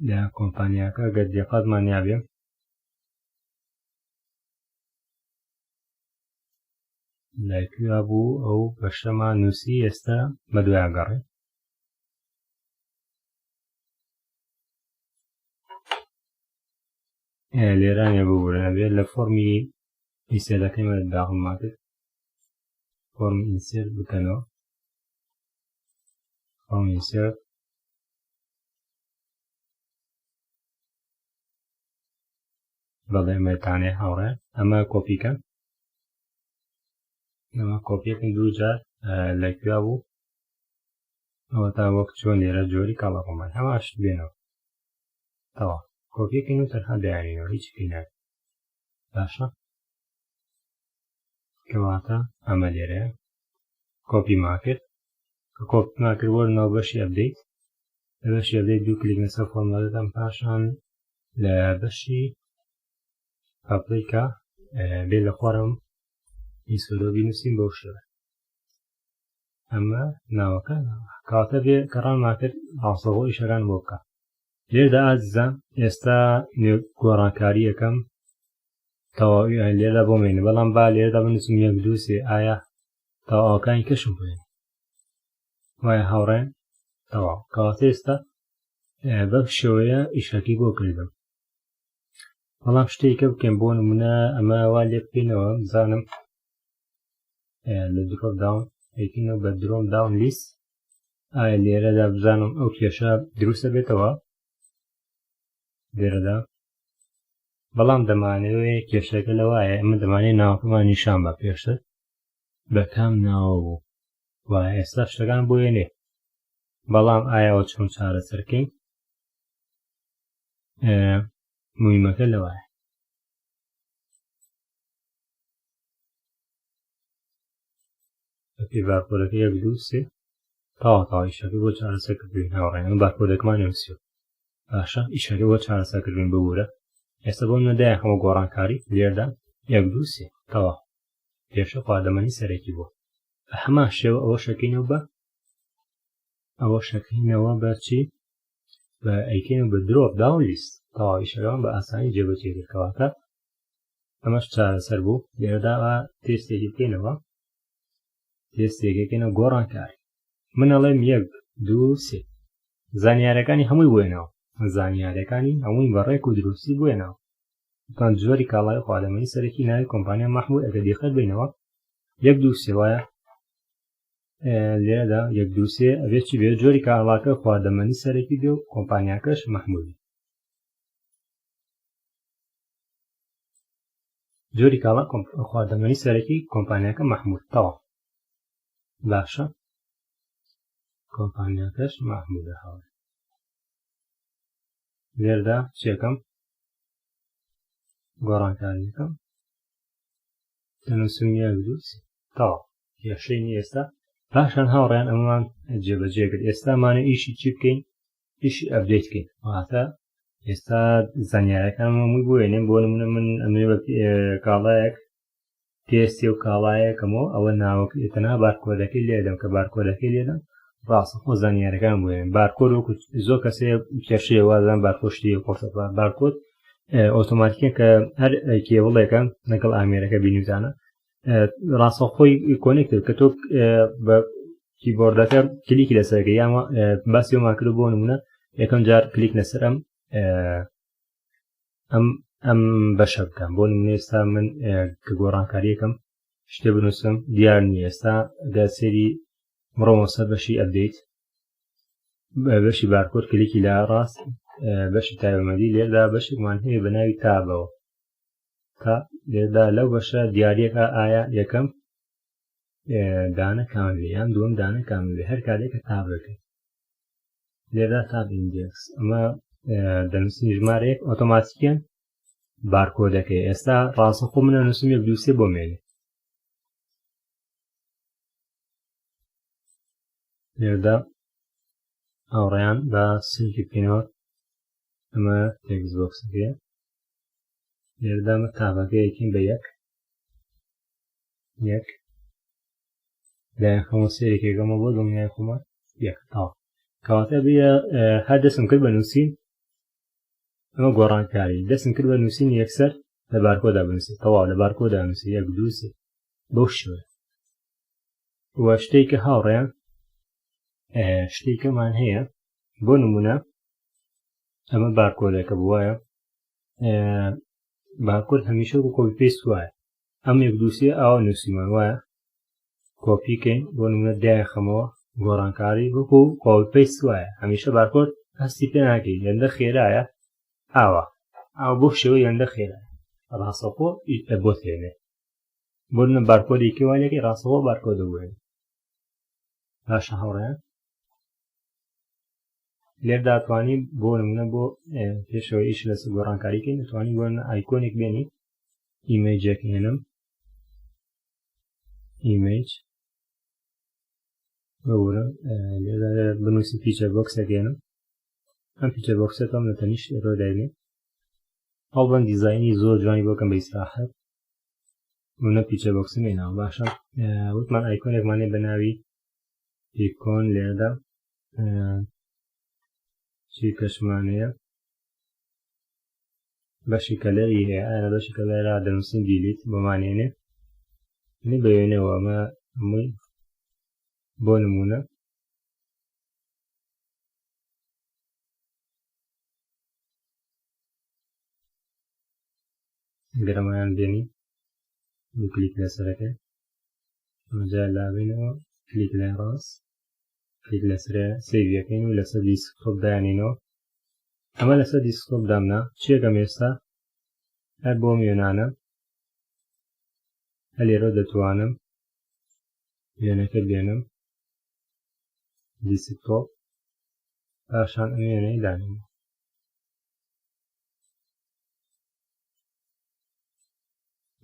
لە کۆمپانیاکە گەر دقەتمان یابێ لایکویا بوو ئەو بەشەمان نووسی ئێستا بە دوای گەڕێ لێرانێ ببوورە بێت لە فۆرمی ئینسێرەکەیمە داخڵما کرد فۆرمی ئینسێر بکەنەوە فۆرمی ئینسێر بەڵێ مەتانێ هاوڕێ ئەمە کۆپیکە ئەمە کۆپیەکەن دوو جار لەکویا بوو ئەوە تا وەک چۆن لێرە جۆری کاڵەقۆمان هەماش بێنەوە تەوا کۆپیەکەین و تەنها دایانینەوە هیچ پێناکە باشە کەواتە ئەمە لێرەیە کۆپیمان کرد کە کۆپیمان کرد وەرنەوە بەشی ئەپدەیت لە بەشی ئەپدەیت دوو کلیک لەسەر فۆرمەتەکەم پاشان لە بەشی ئەپڵیکە بێ لە خوارم ئیسۆدۆ بینووسین بەو شێوە ئەمە ناوەکە کاتە بێ کەڕانمان کرد ڕاستەوخۆ ئیشەکان بۆ بکە لێردا ئازیزان ئێستا گۆڕانکاری یەکەم تەواوی لێرە بۆ مێنێ بەڵام با لێرەدا بنووسم یەک دوو سێ ئایا تەواوەکانی کەشم بێنێ وایە هاوڕێن تەواو کەواتە ئێستا بەم شێوەیە ئیشەکەی بۆ کردم بەڵام شتێکە بکەم بۆ نمونە ئەمە وا لێ بکەینەوە بزانم لە درۆپ داون ئەیکەینەوە بە درۆپ داون لیست ئایا لێرەدا بزانم ئەو کێشە دروستە بێتەوە لێرەدا بەڵام دەمانەوێت کێشەکە لەوایە ئەمە دەمانێت ناوەکەمان نیشان بە پێشتر بە کام ناوە بوو وایە ئێستا شتەکان بۆیێنێ بەڵام ئایاوە چۆن چارەسەرکەین مویمەکە لەوایە بەپێ بارکۆدەکە یەک دوو سێ تاوا ئیشەکە بۆ چارەسەرکردوین هاوڕێن بارکۆدەکەمان نووسیوە باشە ئیشەکە بۆ چارەسەرکردوین ببوورە ئێستا بۆ نەدایە هەموو گۆڕانکاری لێردا یەک دوو سێ تەوا پێشە خواردەمەنی سەرەکی بووە بە هەمان شێوە ئەوە شەکەینەوە بە ئەوە شەکەینەوە بە چی بە ئەیکەینەوە بە درۆپ داون لیست تەوا ئیشەکەمان بە ئاسانی جێبەجێکردکەواتە ئەمەش چارەسەر بوو لێرەدا تێستێکی بکەینەوە تێستێکەکەینەوە گۆڕانکاری من ئەڵێم یەک دوو سێ زانیاریەکانی هەمووی بوێنەوە زانیاریەکانی هەمووی بەڕێک و دروستی بوێنەوە تان جۆری کاڵای خواردەمەنی سەرەکی ناوی کۆمپانیا مەحموود ئەگە دیقەت بینەوە یەک دوو سێ وایە لێرەدا یەک دوو سێ ئەبێت چی بێت جۆری کاڵاکە خواردەمەنی سەرەکی بێ و کۆمپانیاکەش مەحموودی جۆری کاڵا خواردەمەنی سەرەکی کۆمپانیاکە مەحموود تەوا باشە کۆمپانیاکەش مەحموودە هاوڕێ لێرەدا چێکەم گۆڕانکاریەکەم دەنووسم یەک دوو سێ تەوا کێشەی ئێستا پاشان هاوڕێیان ئەمەمان جێبەجێ کرد ئێستامانە ئیشی چی بکەین ئیشی ئەپدەیت بکەین واتە ئێستا زانیاریەکان هەمووی بوێنێن بۆ نمونە من ئەمێ بە کاڵایەک تێستی و کاڵایەکەمەوە ئەوە ناوەکە تەنها بارکۆدەکەی لێدەم کە بارکۆدەکەی لێدەم ڕاستەخۆ زانیاریەکان بوێنێن بارکۆد وەکو زۆر کەسێ کێشەیە وازان بارکۆشتی قۆسە بارکۆد ئۆتۆماتیکە کە هەر کێوڵێکە لەگەڵ ئامێرەکە بینیزانە ڕاستەخۆی کۆنێکتر کە تۆ بە کیبۆردەکە کلیکی لەسەرەکە یامە باسی ومان کرد بۆ نمونە یەکەم جار کلیک لەسەر ئەم بەشە بکەم بۆ نمونە ئێستا من کە گۆڕانکاریەکەم شتێ بنووسم دیار نیە ئێستا گە سێری بڕۆمەسە بەشی ئەپدەیت بەشی بارکۆد کلیکی لا ڕاست بەشی تایبەتمەندی لێردا بەشێکمان هەیە بە ناوی تابەوە تا لێردا لەو بەشە دیارەکە ئایا یەکەم دانە کاملێ یان دووەم دانە کاملێ هەر کاتێکە تاب بکەیت لێردا تاب ئیندێکس ئەمە دەنووسین ژمارەیەک ئۆتۆماتیکیان بارکۆدەکەی ئێستا ڕاستەخۆ منە نووسم یەک دوو سێ بۆ مێنێ لێردا هاوڕێیان بە سلکی بکەینەوە ئەمە تێکس بۆکسەکەیە لێرەدامە تاڤەکە یەکین بە یەک لایەن خەمە سێرێکێکەمە بۆ دڵنیای خۆمان یەک تاو کەواتە بێ هەر دەستم کرد بە نووسین ئەمە گۆڕانکاری دەستم کرد بە نووسین یەکسەر لە بارکۆدا بنووسێت تەواو لە بارکۆدا نووسێت یەک دوو سێ بەو شێوەیە وە شتێککە هاوڕێیان شتێکەمان هەیە بۆ نمونە ئەمە بارکۆدەکە بووایە بارکۆد هەمیشە بۆ کۆپی پێست وایە ئەم یەک دووسێ ئاوا نووسیمان وایە کۆپیکەین بۆ نمونە دایە خەمەوە گۆڕانکاری وەکو کۆپی پێست وایە هەمیشە بارکۆد هەستی پێ ناکەی لەندە خێرایە ئاوا بۆ شێوەی لەندە خێرایە ڕاستەوخۆ بۆ تێنێ بۆ نە بارکۆدێکی وانەکەی ڕاستەوە بارکۆدە بووێن باشە هاوڕێیان لێر داتوانین بۆ نمونە بۆ پێشەوە ئیش لەسەر گۆڕانکاریکەین دەتوانین بۆ ئایکۆنێک بێنی ئیمەیجێک هێنم ئیمەیج بەورم لێرە بنووسی پیچەر بۆکسێک هێنم ئەم پیچەر بۆکسێتم لە تەنیش ئێرۆ داینێ هەڵبەن دیزاینی زۆر جوانی بۆکەم بە ئیسراحەت منە پیچەر بۆکسم هێناوە باشە وتمان ئایکۆنێکمانێ بە ناوی ئیکۆن لێرەدا چی کەشمانەیە بەشی کەلەری هەیە ئایا بەشی کەلەرا دەنووسین دیلیت بۆمانێنێ نی بەوێنەوە ئەمە هەمووی بۆ نمونە گەرەمایان بێنی دوو کلیک لەسەرەکە ئەمەجا لاوێنەوە کلیک لای ڕاست کلیک لەسرە سێڤیەکەین و لەسەر دیسکتۆپ دایانینەوە ئەمە لەسەر دیسکتۆپ دامنا چیەکەم ئێستا هەر بۆ وێنانە هەلێرە دەتوانم وێنەکە بێنم دیسکتۆپ پاشان ئەم وێنەی دانیم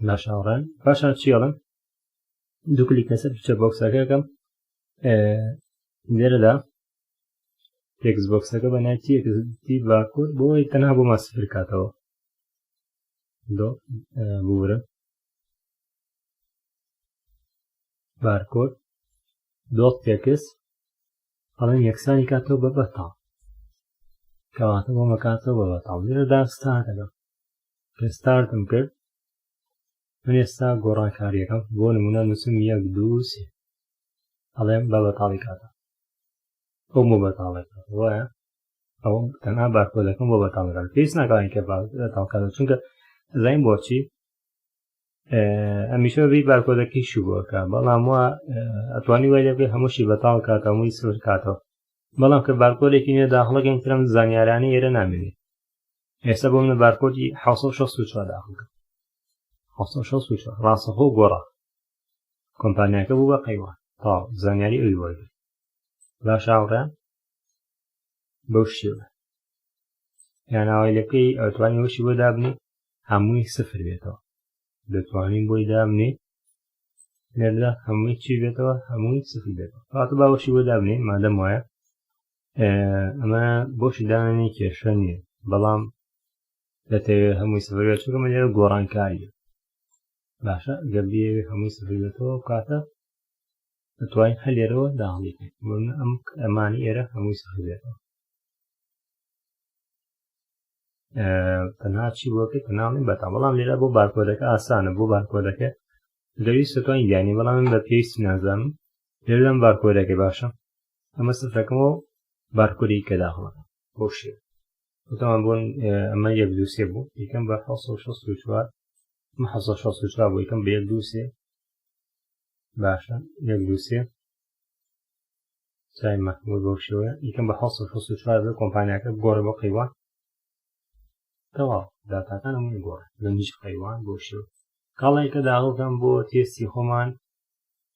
ناشاوڕێن پاشان چیڵم دوو کلیک لەسەر پیچە بۆکسەکەکەم لێرەدا تێکس بۆکسەکە بە ناوی تێکستی بارکۆد بۆی تەنها بۆ ماسفر کاتەوە بورە بارکۆد دۆڵ تێکس هەڵێن یەکسانی کاتەوە بە بەتاڵ کەواتە بۆ مەکاتەوە بە بەتاڵ لێرەدا ستارتەکەم کە ستارتم کرد من ئێستا گۆڕانکاریەکەم بۆ نمونە نووسم یەک دوو سێ هەڵێم بە بەتاڵی کاتە ئەو بۆ بەتاڵەکە وایە ئەو تەنها بارکۆدەکەم بۆ بەتاڵەکە پێویست ناکەین کە بەتاڵکاتە چونکە زین بۆچی ئەمیشە بی بارکۆدەکەی شوبووەکە بەڵام وە ئەتوانی وای لێ بێ هەمووشی بەتاڵ کاتە هەمووی سفر کاتەوە بەڵام کە بارکۆدێکی نێ داخڵەکەم ترم زانیارانەی ئێرە نامێنێت ئێستا بۆ منە بارکۆدی 1964 داخڵکە 1964 ڕاستەخۆ گۆڕا کۆمپانیاکە بوو بە قەیوان تا زانیاری ئەوی وەرگرت باش هاوڕێن بەو شێوە یاناوای لەکەی ئەتوانی وەشی بۆ دابنی هەمووی سفر بێتەوە دەتوانین بۆی دابنێ لێرەدا هەمووی چی بێتەوە هەمووی سفر بێتەوە کاتە باوەشی بۆ دابنێ مادەم وایە ئەمە بۆشی دانانی کێشە نییە بەڵام دەتەوێت هەمووی سفر بێت چونکە لێرە گۆڕانکاریە باشە گەر بێوێ هەمووی سفر بێتەوە کاتە دەتوانین هەلێرەوە داهڵیکەین ئەم ئەمانی ئێرە هەمووی سفر بێتەوە تەنها چی بۆکەی تەناڵین بەتاڵ بەڵام لێرە بۆ بارکۆدەکە ئاسانە بۆ بارکۆدەکە دەویست توانین دیانی بەڵام من بە پێویستی نازانم لێرە لەم بارکۆدەکەی باشە ئەمە سفرەکەمەوە بارکۆدی کە داخڵەکە بۆ شێ وتمان بۆن ئەمە یەک دووسێ بوو یەکەم بە 1964 1964 بۆ یەکەم بە یەک دووسێ باشە یەک دووسێ چای مەحموود بۆ شێوەیە یەکەم بە 1964 بە کۆمپانیاکە گۆڕە بۆ قەیوان تەواو داتاکان هەمووی گۆڕە لە نیش قەیوان بۆ شێوە کاڵێکە داڵەکەم بۆ تێستی خۆمان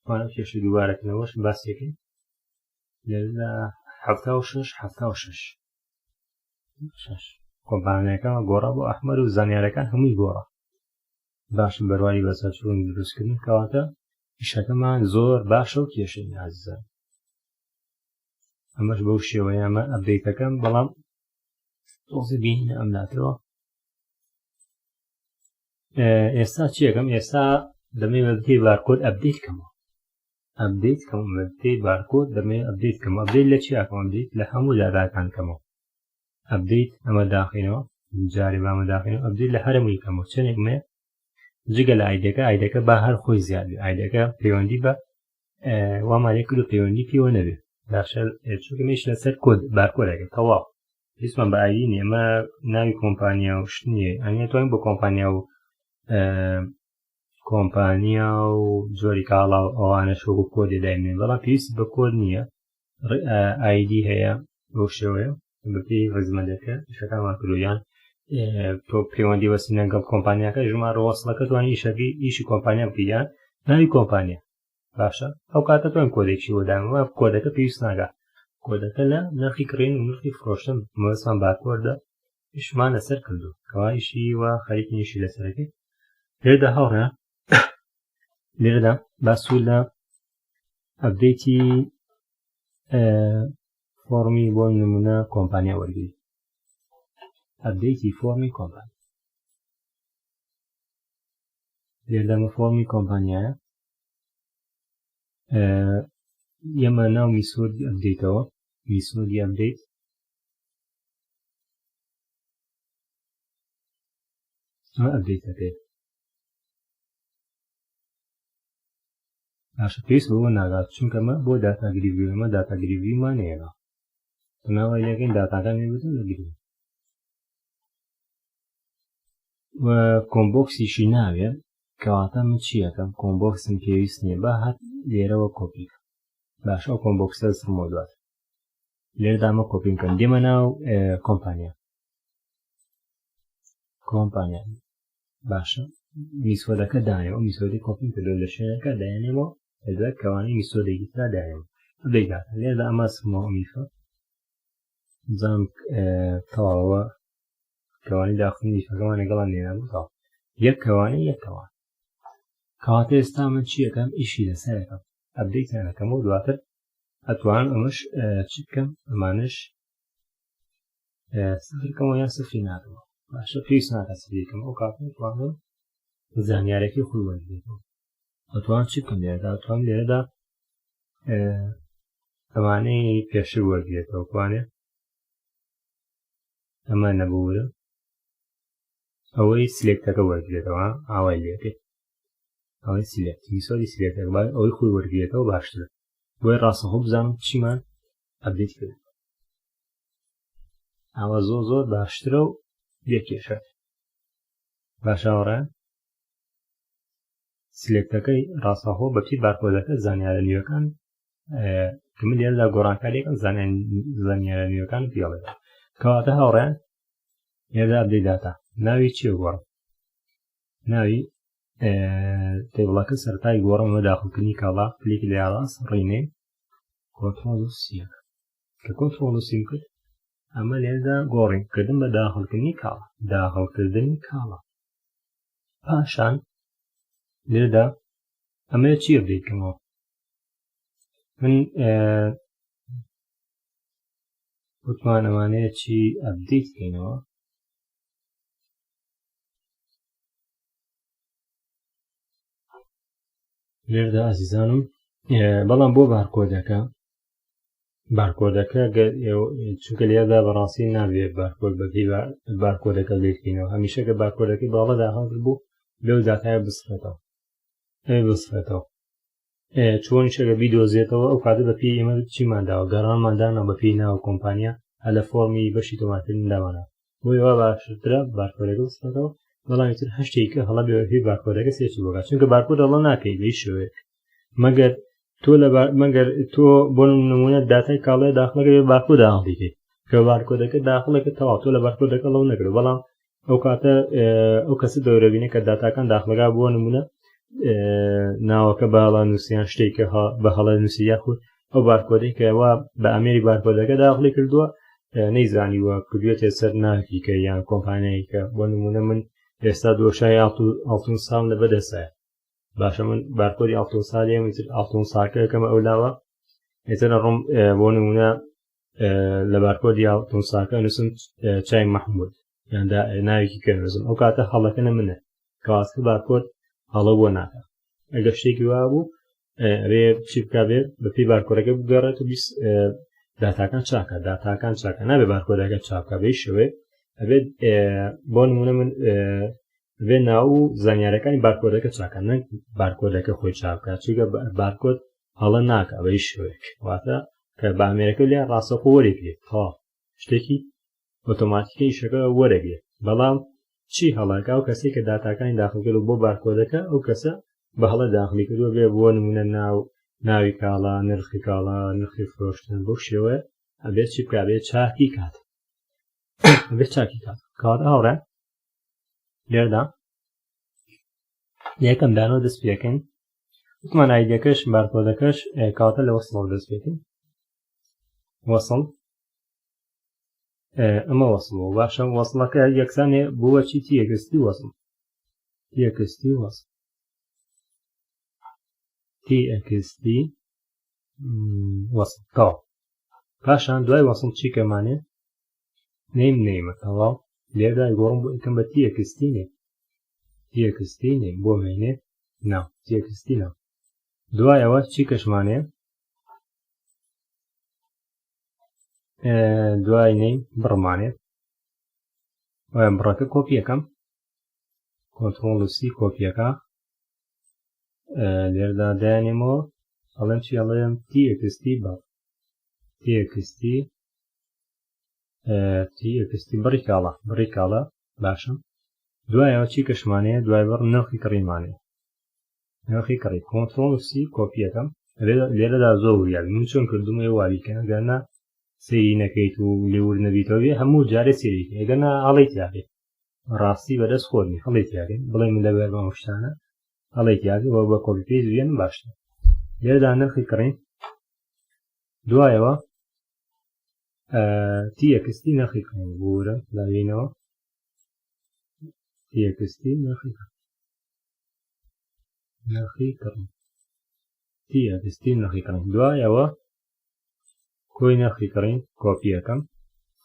توانە کێشە دووبارەکردنەوەش باسیەکەین لێرەدا 76 کۆمپانیەکەمە گۆڕە بۆ ئەحمەد و زانیارەکان هەمووی گۆڕە باشم بەروانی بەسەرچوون دروستکردن کەواتە ئیشەکەمان زۆر باشە و کێشەی نازان ئەمەش بەو شێوەیە ئەمە ئەپدەیتەکەم بەڵام تۆزە بینە ئەم لاتەوە ئێستا چی یەکەم ئێستا دەمێ بەبتەی بارکۆد ئەپدەیت کەمەوە ئەپدەیت کەم بەبتەی بارکۆد دەمێ ئەپدەیت کەمەوە ئەپدەیت لە چی یاکەم ئەپدەیت لە هەموو داداکان کەمەوە ئەپدەیت ئەمە داخینەوە جارێ بامە داخینەوە ئەپدەیت لە هەرمووی کەمەوە چەندێک مێ جگە لە ئایدەکە با هەر خۆی زیاد بێ ئایدەکە پەیوەندی بە وامانێ کرد و پەیوەندی پێوە نەبێ باشە چونکەمێش لەسەر کۆد بارکۆدەکە تەواو هیچمان بە ئایدی نیە ئەمە ناوی کۆمپانیا و شت نییە ئەنێ توانین بۆ کۆمپانیا و جۆری کاڵا و ئەوانە شۆک و کۆدێ داینێن بەڵام پێویست بە کۆد نییە ئایدی هەیە بۆ شێوەیە بەپێی ڕێزمەندەکە شەکانمان کردویان تۆ پەیوەندی وەسی لەگەڵ کۆمپانیاکە ژمارە وەسڵەکە توانی ئیشی کۆمپانیا بکەیان ناوی کۆمپانیا باشە ئەو کاتە توانین کۆدێکی وەدانەوە کۆدەکە پێویست ناگات کۆدەکە لە نرخی کڕین و نرخی فرۆشتن مەوەسمان بارکۆردە ئیشمان لەسەر کردو کەوا ئیشی وە خەریکنیشی لەسەرەکەی لێرەدا هەوڕە لێرەدا باسوول لە ئەپدەیتی فۆرمی بۆ نمونە کۆمپانیا وەرگری ئەپدەیتی فۆرمی کۆمپانیا لێردەمە فۆرمی کۆمپانیایە ئێمە ناو میسۆدی ئەپدەیتەوە میسۆدی ئەپدەیت ئەمە ئەپدەیتەکەی باشە پێویست بەوە ناگات چونکەمە بۆ داتاگریڤی ئەمە داتاگریڤیمان هێنا ناوای لەگەین داتاکان بێتن لەگری و کۆمبۆکسیشی ناوێ کەواتە من چیەکەم کۆمبۆکسم پێویست نییە با هەر لێرەوە کۆپی باشە ئەو کۆمبۆکسە سرمۆ دوات لێردامە کۆپی بکەم دێمە ناو کۆمپانیا باشە میسۆدەکە دایەوە میسۆدی کۆپی کردو لە شوێنەکە دایانێمەوە لەدوای کەوانی میسۆدێکی ترا دایەوە ئەبدەیدات لێردا ئەمە سرمەوە میفە بزانم تەواوە کەوانی داخلی میفەکەمان لەگەڵان لێنا بوو یەک کەوانی یەکەوان کەواتە ئێستا من چیەکەم ئیشی لەسەرەکەم ئەپدەیتیانەکەم و دواتر ئەتوانم ئەمەش چی بکەم ئەمانش سفرکەمەوە یان سفری ناکەمەوە باشە پێویست ناکە سفریکەم ئەو کاتە توانم زانیارێکی خۆی وەرگێتەوە ئەتوان چی بکەم لێرەدا ئەتوان لێرەدا ئەمانەی پێشتر وەرگێتەوە توانێ ئەمە نەبوورە ئەوەی سلێکتەکە وەرگێتەوە ئاوای لێکێت ئەوەی سلێکت میسۆدی سلێکتەکە باید ئەوەی خۆی وەرگێتەوە باشترە بۆی ڕاستەخۆ بزانم چیمان ئەپدەیت کرد ئەوە زۆر باشترە و یەکێشە باشاوەڕە سلێکتەکەی ڕاستەخۆ بەپی بارکۆدەکە زانیارە نوێەکان کە من لێرەدا گۆڕانکاریەکەم زانیارە نوێەکان پێڵێت کەواتە هاوڕێیان لێرەدا ئەپدەیت داتا ناوی چیە گۆڕم ناوی تێبڵەکە سەرتای گۆڕمەوە داخڵکردنی کاڵا کلیکی لە یاڕاست ڕینێ کۆنتڕۆڵ و سیەک کە کۆنتڕۆڵ و سیم کرد ئەمە لێرەدا گۆڕین کردن بە داخڵکردنی کاڵا داخڵکردنی کاڵا پاشان لێرەدا ئەمە چی ئەپدەیتکەمەوە من وتمان ئەمانەیە چی ئەپدەیت بکەینەوە لێرەدا ئازیزانم بەڵام بۆ بارکۆدەکە چونکە لێرەدا بەڕاستی نابێت بارکۆد بەپێی بارکۆدەکە لێکینەوە هەمیشەکە بارکۆدەکەی باڵە داخڵ بوو لەو داتایە بسڕێتەوە چۆن شەکە بیدۆزێتەوە ئەو کاتە بەپێی ئێمە چیمانداوە گەڕانماندانە بەپێی ناو کۆمپانیا هە لە فۆرمی بەشی تۆماترداوانە بۆی وا باشترە بارکۆدەکە بسڕێتەوە بەڵامی تر هەشتێککە هەڵە بێ بارکۆدەکە سێکی بۆگات چونکە بارکۆد هەڵە ناکەی لەی شوێک مەگەر تۆ بۆ نمونە داتای کاڵێ داخڵەکە بێ بارکۆد داخڵیکەی کە بارکۆدەکە داخڵەکە تەواو تۆ لە بارکۆدەکە لەو نەکرد بەڵام ئەو کاتە ئەو کەسە دەورەبینە کە داتاکان داخڵگا بۆ نمونە ناوەکە باڵا نووسیان شتێکە بە هەڵە نووسی یاخود ئەو بارکۆدەی کەوا بە ئەمێری بارکۆدەکە داخڵی کردووە نەیزانیوە کردوێتێ سەر ناویکە یان کۆمپانیایکە بۆ نمونە من ئێستا دۆشای ئاڵتون ساڵ لە بەدەسایە باشە من بارکۆدی ئاڵتون ساڵێ ئاڵتون ساکەکەمە ئەولاوە ئێتر ڕۆم بۆ نمونە لە بارکۆدی تونساکە نووسم چای محمود یان ناوێکی کە نووسم ئەو کاتە هەڵەکەنە منە کەواتە بارکۆد هەڵە بۆ ناکە ئەگەر شتێکی وا بوو ئەبێ چی بکا بێ بەپی بارکۆدەکە بگەڕێت و داتاکان چاکە نابێ بارکۆدەکە چاکە بێ شوێ ئەبێت بۆ نمونە من بێ ناو و زانیارەکانی بارکۆدەکە چاکە نەک بارکۆدەکە خۆی چاکە چونکە بارکۆد هەڵە ناکە بەی شوێک واتە کە بامێرەکە لێ ڕاستەخۆ وەرێگرێت شتێکی ئۆتۆماتیکە ئیشەکە وەرەگرێت بەڵام چی هەڵاکە و کەسێک کە داتاکانی داخلکرد و بۆ بارکۆدەکە ئەو کەسە بە هەڵە داخلی کردووە بێ بۆ نمونە ناوی کاڵا نرخی کاڵا نرخی فرۆشتن بۆ شێوە ئەبێت چی بکا بێت چاکی کات بێت چاکی کات کات هاوڕێ لێردا یەکەم دانەوە دەست پێکەن وتمان ئایدەکەش بارکۆدەکەش کاتە لە وەسڵ دەست پێکەن وەسڵ ئەمە وەسڵ باشە وەسڵەکە یەکسانێ بووە چی تیەکستی وەسڵ تیەکستی وەسڵ تیەکستی وەسڵ تاو پاشان دوای وەسڵ چی کەمانێ نەیمە تەواو لێردا گۆڕم بۆ ئەکەم بە تیەکستی نێ تیەکستی نێ بۆ مێنێ نا تیەکستی نا دوایەوە چی کەشمانێ دوای نەی بڕمانێ بڕەکە کۆپیەکەم کۆنتڕۆڵ سی کۆپیەکە لێردا دایانێمەوە ئەڵێم چی ئەڵێم تیەکستی بە تیەکستی بڕی کاڵە باشە دوایەوە چی کەشمانەیە دوای بڕ نرخی کڕیمانێ نرخی کڕی کۆنتڕۆڵ سی کۆپیەکەم لێرەدا زۆر وریاد من چۆن کردومە واریکە گەرنا سەیری نەکەیت و لێور نەبیتەوە بێ هەموو جارێ سێری ئەگەنا هەڵەی تیاێ ڕاستی بەدەست خۆرنی هەڵی تیاێ بڵێ من لەبەر بە شتانە هەڵی تیاگە بە بە کۆپیپێ وێن باشتر لێرەدا نرخی کڕین دوایەوە تیەکستی نرخی کڕین بورە لاوینەوە تیەکستی نرخی کڕین تیەکستی نرخی کڕین دوایەوە کۆی نرخی کڕین کۆپیەکەم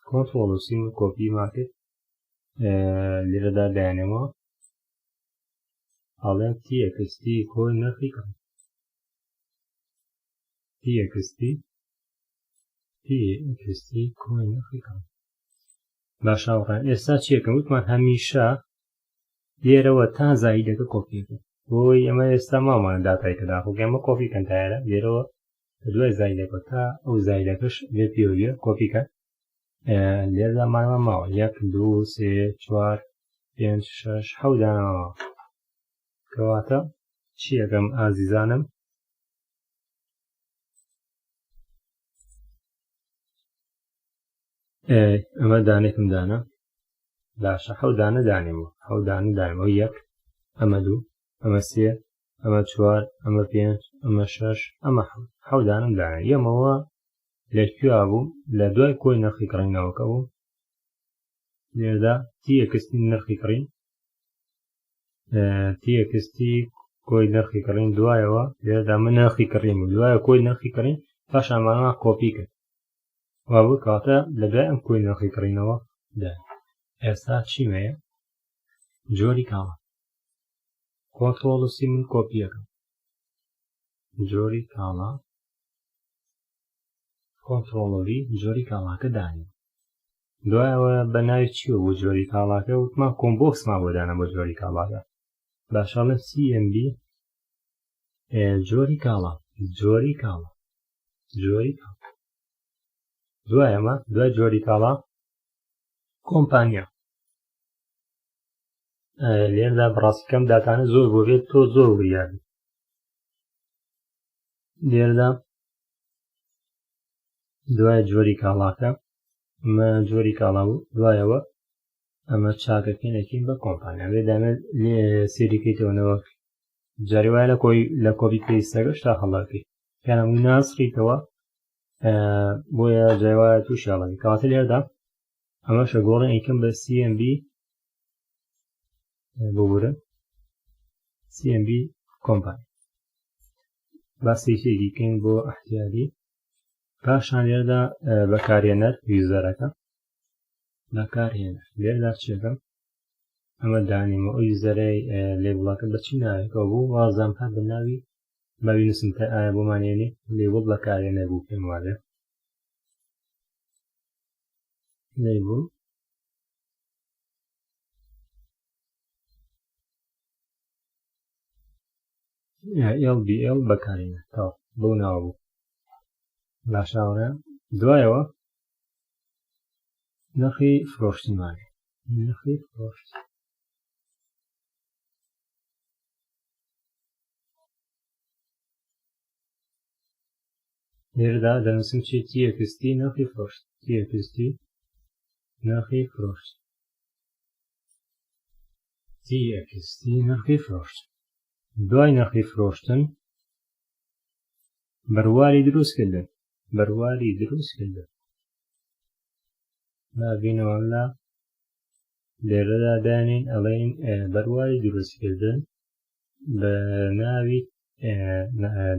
کۆنتڕۆڵ سی کۆپی ماکرد لێرەدا دایانێمەوە ئەڵێم تیەکستی کۆی نرخی کڕین تیەکستی کۆی نرخی کڕین باشاوڕێن ئێستا چیەکەم وتمان هەمیشە لێرەوە تا زایدەکە کۆپیەکە بۆی ئەمە ئێستا ماوانە داتایکە داخۆکە ئەمە کۆپیکەن تایرە لێرەوە دوای زایدەکە تا ئەو زایدەکەش بێ پێوە کۆپیکە لێرەدا مانەوە ماوە 1 2 3 4 5 6 7 دانەوە کەواتە چیەکەم ئازیزانم ئەمە دانێکم دانا باشە 7 دانە دانێمەوە 7 دانە دانێمەوە 1 ئەمە 2 ئەمە 3 ئەمە 4 ئەمە 5 ئەمە 6 ئەمە 7 دانم دانا یەمەوە لەکوێ بوو لە دوای کۆی نرخی کڕینەوەکە بوو لێرەدا تیەکستی نرخی کڕین تیەکستی کۆی نرخی کڕین دوایەوە لێرەدا من نرخی کڕین و دوایە کۆی نرخی کڕین پاش ئەمانە کۆپی کرد وا بوو کاتە لە دوای ئەم کۆی نرخی کڕینەوە دا ئێستا چیمەیە جۆری کاڵە کۆنتڕۆڵ سی من کۆپیەکەم جۆری کاڵە کۆنتڕۆڵەری جۆری کاڵاکە دانیم دوایەوە بە ناوی چیوە بۆ جۆری کاڵاکە وتمان کۆمبۆکسمان بۆ دانا بۆ جۆری کاڵاکە باشەڵە CMB جۆری کاڵا دوایەمە دوای جۆری کاڵا کۆمپانیا لێرەدا بڕاستیکەم داتانە زۆر بۆ بێت تۆ زۆر وریاد لێرەدا دوای جۆری کاڵاکە ئەمە جۆری کاڵا بوو دوایەوە ئەمە چاکەکەینەکەین بە کۆمپانیا بێدامێت لێ سێریکەیتەوەنەوە جاری وایە لە کۆپی پێویستەکە شتا هەڵاکەی کەنەمووی ناسڕیتەوە بۆیە جایوایە تووشیاڵەکە کەواتە لێرەدا ئەمەشە گۆڕین ئەیکەم بە CMB ببورە CMB کۆمپانیا با سێکێکی بکەین بۆ ئەحتیاجی پاشان لێرەدا بەکارهێنەر یوزەرەکە بەکارهێنەر لێرەدا چێکەم ئەمە دانیمە ئەو یوزەرەی لێبڵەکە بەچی ناوێتەوە بوو وازام هات بە ناوی بەوینوسم کە ئایا بۆمانێنێ لێبڵ بەکارهێنەر بوو پێم وایە لێبڵ LBL بەکارهێنەر تاو بەو ناوە بوو باشاوڕێ دوایەوە نرخی فرۆشتیمانێ نرخی فرۆشت لێرەدا دەنووسم چی TXT نرخی فرۆشت TXT نرخی فرۆشت TXT نرخی فرۆشت دوای نرخی فرۆشتن بەرواری دروستکردن بەرواری دروستکردن نابینەوە لە لێرەدا دانین ئەڵێن بەرواری دروستکردن بە ناوی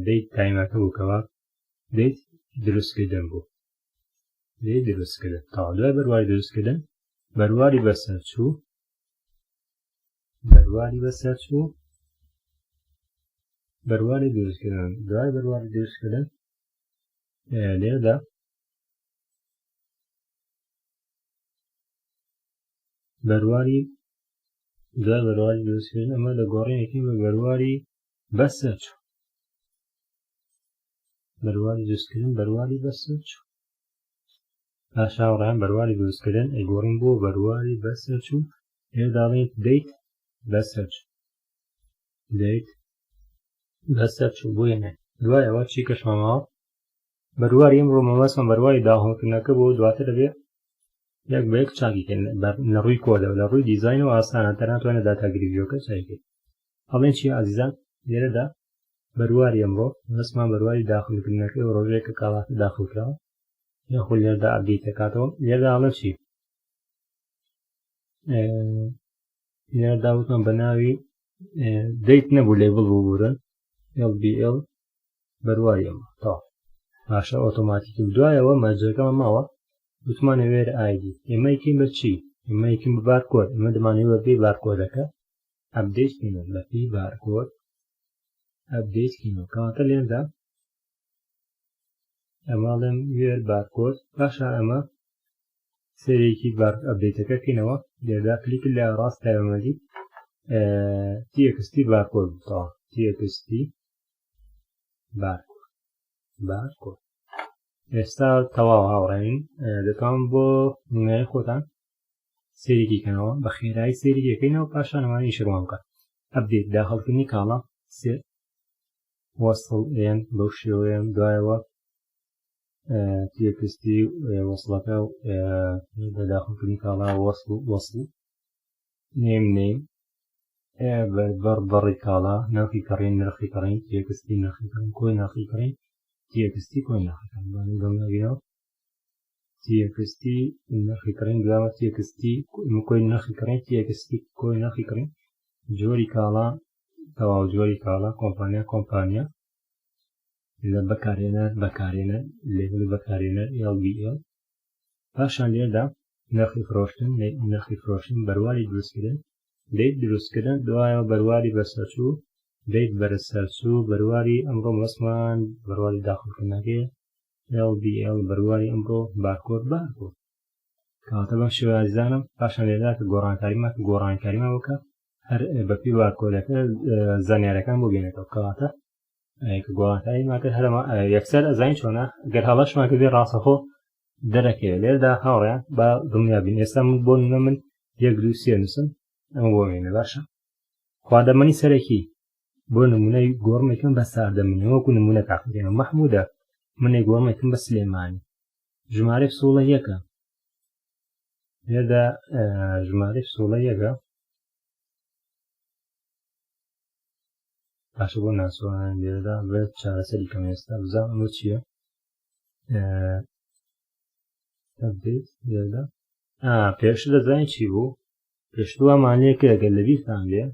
دەیت تایمەکە بووکەوە دەیت دروستکردن بوو دەیت دروستکردن تا دوای بەرواری دروستکردن بەرواری بەسەرچوو بەرواری بەسەرچوو بەرواری دروستکردن دوای بەرواری دروستکردن لێرەدا بەرواری دوای بەرواری دروستکردن ئەمە لە گۆڕینێکی بە بەرواری بەسەرچوو بەرواری دروستکردن بەرواری بەسەرچوو پاشاوڕێیان بەرواری دروستکردن ئەیگۆڕین بۆ بەرواری بەسەرچوو لێرەداڵێن دەیت بەسەرچوو دەیت بەسەرچوو بووێنێ دوایەوە چی کەشمەماوە بەرواری ئەمڕۆ مەبەستمان بەرواری داهڵکردنەکە بۆ دواتر دەبێ یەک بە یەک چاکیکردن لە ڕووی کۆدەوە لە ڕووی دیزاینەوە ئاسانە تەنانەتوانێت داتاگریڤیۆکە چاکیکرد هەڵێن چی ئازیزان لێرەدا بەرواری ئەمڕۆ مەبەستمان بەرواری داخڵکردنەکە و ڕۆژێکە کاڵاتە داخڵکراوە یاخود لێرەدا ئەپدەیت دەکاتەوە لێرەدا هەڵێن چی لێرەدا وتمان بە ناوی دەیت نەبوو لێبڵ بوو بورن LBL بەرواری ئەمە تا باشە ئۆتۆماتیکی دوایەوە مەرجەکەمە ماوە وتمانە وێرە ID ئێمە یەکەین بە چی ئێمە یەکەین بە بارکۆد ئێمە دەمانەوێت بە پێی بارکۆدەکە ئەپدەیت بکەینەوە بە پێی بارکۆد ئەپدەیت بکەینەوە کەواتە لێرەدا ئەماڵێم وێر بارکۆد پاشا ئەمە سەرێکی ئەپدەیتەکە بکەینەوە لێرەدا کلیک لە ڕاست تایبەتمەندی TXT بارکۆد بووتەوە TXT بارکۆد ئێستا تەواو هاوڕێین دەتوانم بۆ نمونەی خۆتان سێریکی کەنەوە بە خێرایی سێریەکەینەوە پاشان ئەمانی شەڕوان بکات ئەپدێت داخڵکردنی کاڵا سێ وەسڵ ئێن بەو شێوەیەم دوایەوە TXT وەسڵەکە بە داخڵکردنی کاڵا وەسڵ نێم بەڕی کاڵا نرخی کڕین نرخی کڕین TXT نرخی کڕین کۆی نرخی کڕین TXT کۆی نرخی کڕین TXT نرخی کڕین دوامە TXT کۆی نرخی کڕین TXT کۆی نرخی کڕین جۆری کاڵا تەواو جۆری کاڵا کۆمپانیا لە بەکارهێنەر لێبڵی بەکارهێنەر LBL پاشان لێرەدا نرخی فرۆشتن بەرواری دروستکردن دەیت دروستکردن دوایەوە بەرواری بەسەرچوو دەیت بەرەسەرچوو بەرواری ئەمڕۆ مەبەستمان بەرواری داخڵکردنەکەی LBL بەرواری ئەمڕۆ بارکۆد کەواتە بەم شێوەیە ئازیزانم پاشان لێرەدا کە گۆڕانکاریمان بکە هەر بەپێی بارکۆدەکە زانیاریەکان بۆ بێنێتەوە کەواتە کە گۆڕانکاریمان کرد هەرەمە یەکسەر ئەزانین چۆنە گەر هەڵەشمان کردێ ڕاستەخۆ دەرەکەوێت لێرەدا هاوڕێیان با دڵنیابین ئێستا بۆ نمونە من 1 2 3 نووسم ئەمە بۆ مێنە باشە خواردەمەنی سەرەکی بۆ نمونەی گۆڕمێکم بە ساردەمنی وەکو نمونە تاقیدێنەوە مەحموودە منێ گۆڕمێکم بە سلێمانی ژمارە فسوڵە یەکە لێرەدا ژمارە فسوڵە یەکە پاشە بۆ ناسوان لێرەدا بێت چارەسەری کەم ئێستا بزانم ئەمە چییە ئەپدەیت لێرەدا پێشتر دەزانین چی بوو پێشتووامان لێ کرد ئەگەر لەبیرتان بێ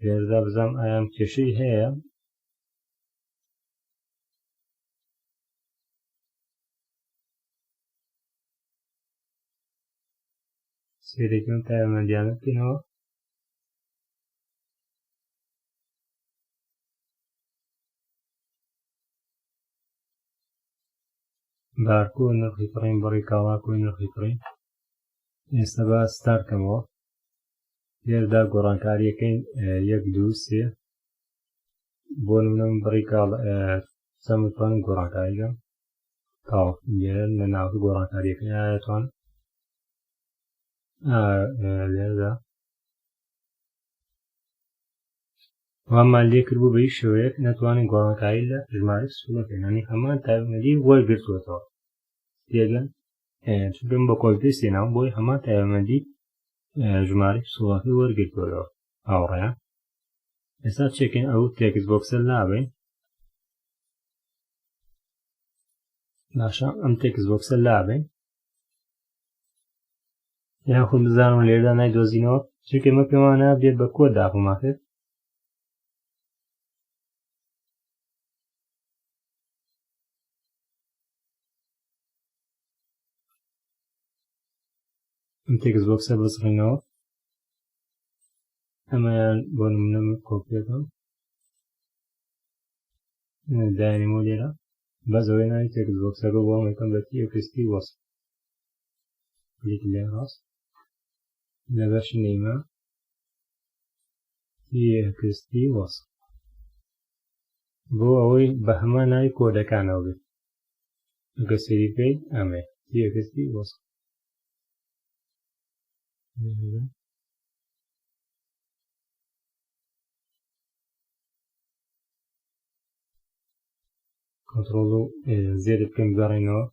لێرەدا بزانم ئایا کێشەی هەیە سێرێکم تا ئەمەندیانە بکەینەوە بارکۆ نرخی کڕین بەڕی کاڵاکۆی نرخی کڕین ئێستا بە ستارکەمەوە لێرەدا گۆڕانکاریەکەین 1 2 3 بۆ نمونە بڕی کاڵ چەمتوانم گۆڕانکاریەکەم تاو لێرە لە ناوکی گۆڕانکاریەکە ناتوان لێرەدا وامان لێ کرد بوو بە هیچ شێوەیەک نەتوانین گۆڕانکاری لە ژمارە سوولەکەین هەنی هەمان تایبەتمەندی وەرە گرتووەتەوە تێگەن چونکەم بە کۆپی سێناوم بۆی هەمان تایبەتمەندی ژمارە سوڵەکەی وەرگرتووەتەوە هاوڕێیان ئێستا چێکین ئەو تێکس بۆکسە نابین باشە ئەم تێکس بۆکسە لابین یاخود بزانم لێرەدا نایدۆزینەوە چونکە ئێمە پێمان نابێت بە کۆد داخڵماکرد ئەم تێکس بۆکسە بزڕینەوە ئەمەیان بۆ نمونە کۆپیەکەم داینیمۆ لێرە بەزەوەی ناوی تێکس بۆکسەکە بۆ ئەمەکەم بە تێکستی وەسف کلیک لێ ڕاست لە بەشی نەیمە تێکستی وەسف بۆ ئەوەی بە هەمان ناوی کۆدەکانەوە بێت ئەگە سەیری بکەین ئەمەیە تێکستی وەسف کنترۆڵ و زێر بکەین بگەڕێنەوە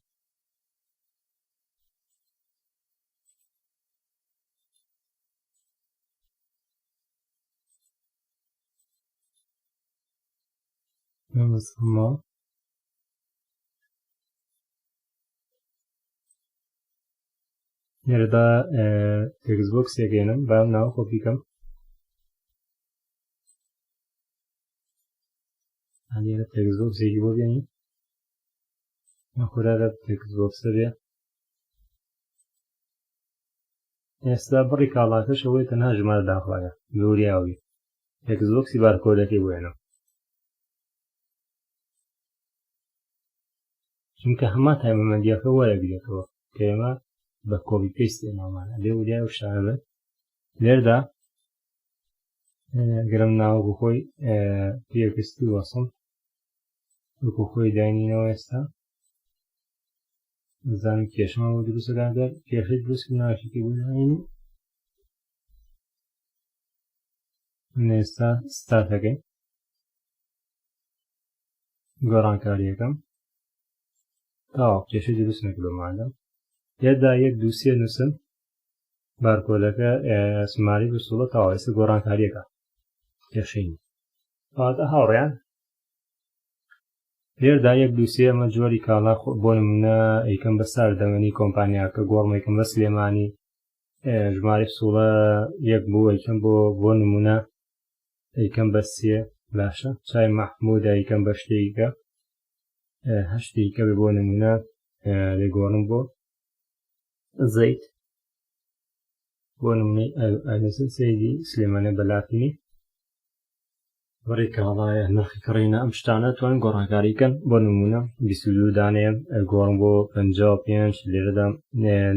ئەمەسڵما لێرەدا تێکس بۆکسێکێنم بام ناو کۆپیکەم لێرە تێکس بۆکسێکی بۆ بێنین نەخۆرارە تێکس بۆکسە بێ ئێستا بڕی کاڵاکەش ئەوەی تەنها ژمارە داخڵەکە زۆریاوی تێکس بۆکسی بارکۆدەکەی بۆێنم چونکە هەمان تایبەتمەندیەکە وەرەگرێتەوە کە ئێمە بە کۆپی پێست ئێمەمانە لێ وریای و شانە بێت لێرەدا گرم ناوەکو خۆی تێکستی وەسم وەکو خۆی داینینەوە ئێستا بزانم کێشەمە بۆ دروستەکان گەر کێشەی دروستکردناوەشێکی بۆ داین ئێستا ستارتەکەین گۆڕانکاریەکەم تاوە کێشەی دروست نەکردومانە لێرەدا 1 2 3 نووسم بارکۆدەکە سماری بسوڵە تاوە ئێستا گۆڕانکاریەکە کێشەی کاتە هاوڕێیان لێرەدا 1 2 3 ئەمە جۆری کاڵا بۆ نمونە ئەیکەم بە ساردەمەنی کۆمپانیاکە گۆڕمێکم بە سلێمانی ژمارە سوڵە 1 بوو ئەیکەم بۆ نمونە ئەیکەم بە 3 باشە چای مەحموودە ئەیکەم بە شتێکە هەشتێکە بۆ نمونە لێگۆڕم بۆ زەیت بۆ نمونەی ئەلەسن سەیدی سلێمانە بەلاتینی بەڕێ کاڵایە نرخی کڕینە ئەم شتانە توانین گۆڕانکاریکەن بۆ نمونە 22 دانەیە گۆڕم بۆ 55 لێرەدا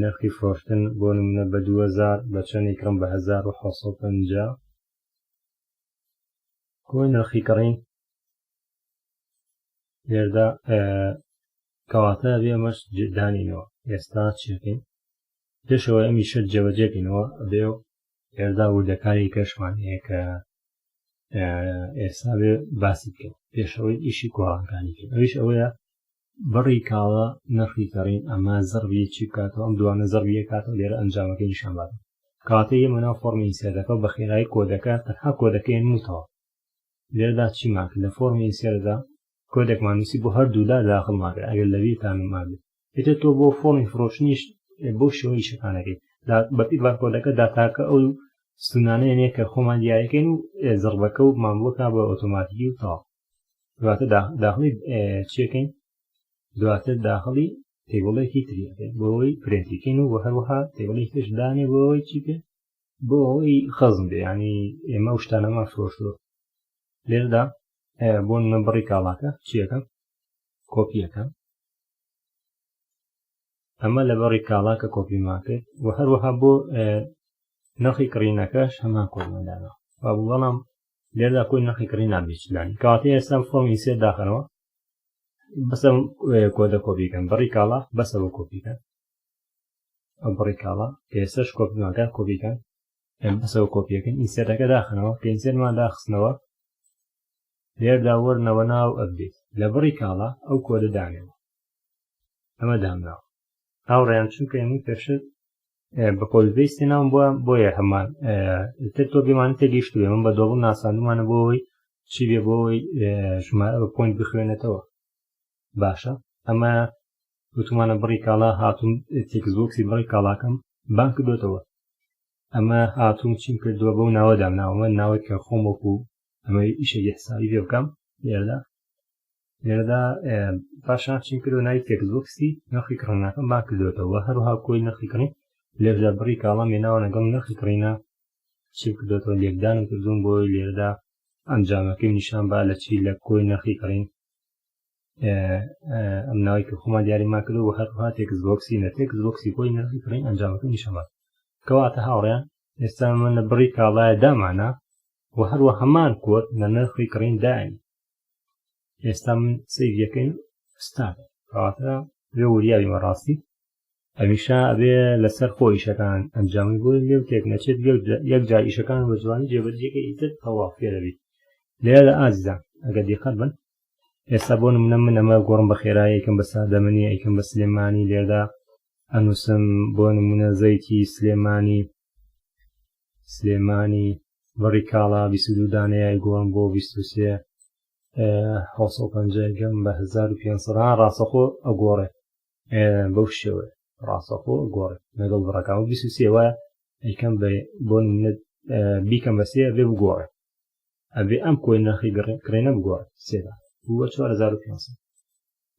نرخی فرۆشتن بۆ نمونە بە 2000 بە چەندی کڕم بە 1750 کۆی نرخی کڕین لێرەدا کەواتە بێ ئەمەش دانینەوە ئێستا چێکین پێشەوە ئەمیشە جێبەجێبینەوە بێ و لێرەدا وردەکاری کەشمان هەیە کە ئێستا بێ باسی بکەین پێشەوەی ئیشی گۆڕانکاریکەین ئەویش ئەوەیە بڕی کاڵە نرخی کڕین ئەمە زەڕبی چی بکاتەوە ئەم دوانە زەڕبیە کاتەوە لێرە ئەنجامەکەی نیشان باتەوە کاتە یەمە ناو فۆرمی ئینسێردەکە بە خێرایی کۆدەکە تەنها کۆدەکەی نووتەوە لێرەدا چیمان کرد لە فۆرمی ئینسێردا کۆدێکمان نووسی بۆ هەردوولا داخڵماکرد ئەگەر لەویتانمان بێت ئێتر تۆ بۆ فۆرمی فرۆشتنیش بۆ شێوەی شەکانەکەی بەپی بارکۆدەکە داتاکە ئەو ستونانەیە کە خۆمان دیارەکەین و زەڕبەکە و ماملۆکا بە ئۆتۆماتیکی و تاوا دواتر داخڵی چێکەین دواتر داخڵی تێبڵێکی تریەکەین بۆەوەی پرێنتیکەین و بە هەروەها تێبڵێکش دانێ بۆەوەی چی بێ بۆ ئەوەی خەزم بێ ینی ئێمە شتانەمان فرۆشتووە لێرەدا بۆ نمونە بڕی کاڵاکە چیەکەم کۆپیەکەم ئەمە لە بەڕی کاڵاکە کۆپیمان کرد و هەروەها بۆ نرخی کڕینەکەش هەمان کۆمەندانەوە بەڵام لێرەدا کۆی نرخی کڕین نابێتلانی کاتێ ئێستا فۆمی سێ داخەنەوە بەسە کۆدە کۆپیکەن بڕی کاڵا بەسەوە کۆپیکەن ئەو بڕی کاڵا کە ئێستاش کۆپیماکە کۆپیکەن بەسەوە کۆپیەکەن ئینسێرەکە داخەنەوە کە ئینسێرمان داخستنەوە لێرەدا وەرنەوە ناو ئەپدێت لە بڕی کاڵا ئەو کۆدە دانێەوە ئەمە دامناوە هاوڕێیان چونکە ئێمە پێشتر بە کۆلڤیستی ناوم بۆیە هەمان تر تۆ بێمانە تێگەیشتوێ من بە دۆڵ ناساندمانە بۆەوەی چی بێ بۆەوەی ژمارە بە پۆینت بخوێنێتەوە باشە ئەمە وتمانە بڕی کاڵا هاتووم تێکزبۆکسی بڕی کاڵاکەم بان کردوێتەوە ئەمە هاتووم چیم کردووە بەو ناوەدام ناومە ناوەی کە خۆم وەکو ئەمە ئیشێکی حسابی پێ بکەم لێرەدا پاشان چیم کردو ناوی تێکزبۆکسی نرخی کڕینەکەم بان کردوێتەوە هەروها کۆی نرخی کڕین لێرەدا بڕی کاڵام هێناوە لەگەڵ نرخی کڕینە چیم کردوێتەوە لێکدانم کردوم بۆی لێرەدا ئەنجامەکەی نیشان با لە چی لە کۆی نرخی کڕین ئەم ناوی کە خۆمان دیاریمان کردو و هەروها تێکزبۆکسی نە تێکزبۆکسی کۆی نرخی کڕین ئەنجامەکەی نیشان با کەواتە هاوڕێیان ئێستا من لە بڕی کاڵایە دامانە و هەروە هەمان کۆت لە نرخی کڕین داینی ئێستا من سەیڤەکەین ستارت کەواتە بێ وریابیمە ڕاستی ئەمیشا ئەبێ لەسەر خۆ ئیشەکان ئەنجامی بۆ لێو تێک نەچێت یەک جار ئیشەکان بە جوانی جێبەجێکە ئیتر تەواو فێرەبی لێرە ئازیزان ئەگەر دیقەت بن ئێستا بۆ نمونە من ئەمە گۆڕم بە خێرایی یەکەم بە سادەمەنی یەکەم بە سلێمانی لێرەدا ئەنووسم بۆ نمونە زەیتی سلێمانی بڕی کاڵا 22 دانەیە گۆڕم بۆ 23 750 گەم بە 1500 ڕاستەخۆ ئەگۆڕێ بەو شێوە ڕاستەخۆ گۆڕێ لەگەڵ بڕەکان 23 وایە ئەیکەم بۆ نمونە بیکەم بە سێ بێ بگۆڕێ ئەبێ ئەم کۆی نرخی کڕینە بگۆڕێ سێدا بووە 4500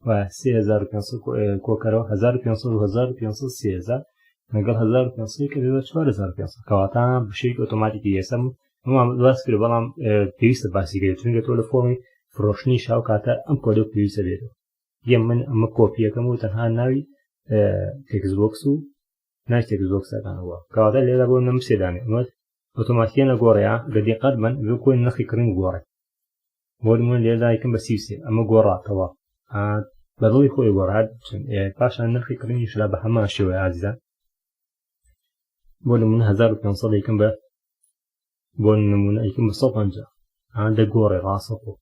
و 3500 کۆکەرەوە 1500 و 1500 3000 لەگەڵ 1500 کە بێوە 4500 کەواتە بشەیەکی ئۆتۆماتیکی ئێسم هەمووان باس کرد بەڵام پێویستە باسیگەێت چونکە تۆ لە فۆرمی فرۆشتنی شاو کاتە ئەم کۆدە پێویستە بێتەوە یەم من ئەمە کۆپیەکەم و تەنها ناوی تێکزبۆکس و ناوی تێکزبۆکسەکانەوە کەواتە لێرە بۆ نەم سێدانێ ئەمە ئۆتۆماتیکیان لەگۆڕەیە گەدیقەت بن بێ کۆی نرخی کڕین گۆڕێ بۆ نمونە لێرەدا یەکەم بە 33 ئەمە گۆڕاتەوە بەدڵی خۆی گۆڕات پاشان نرخی کڕینیشدا بە هەمان شێوە ئازیزان بۆ نمونە 1500 یەکەم بە بۆ نمونە یەکەم بە 150 دەگۆڕێ ڕاستەخۆ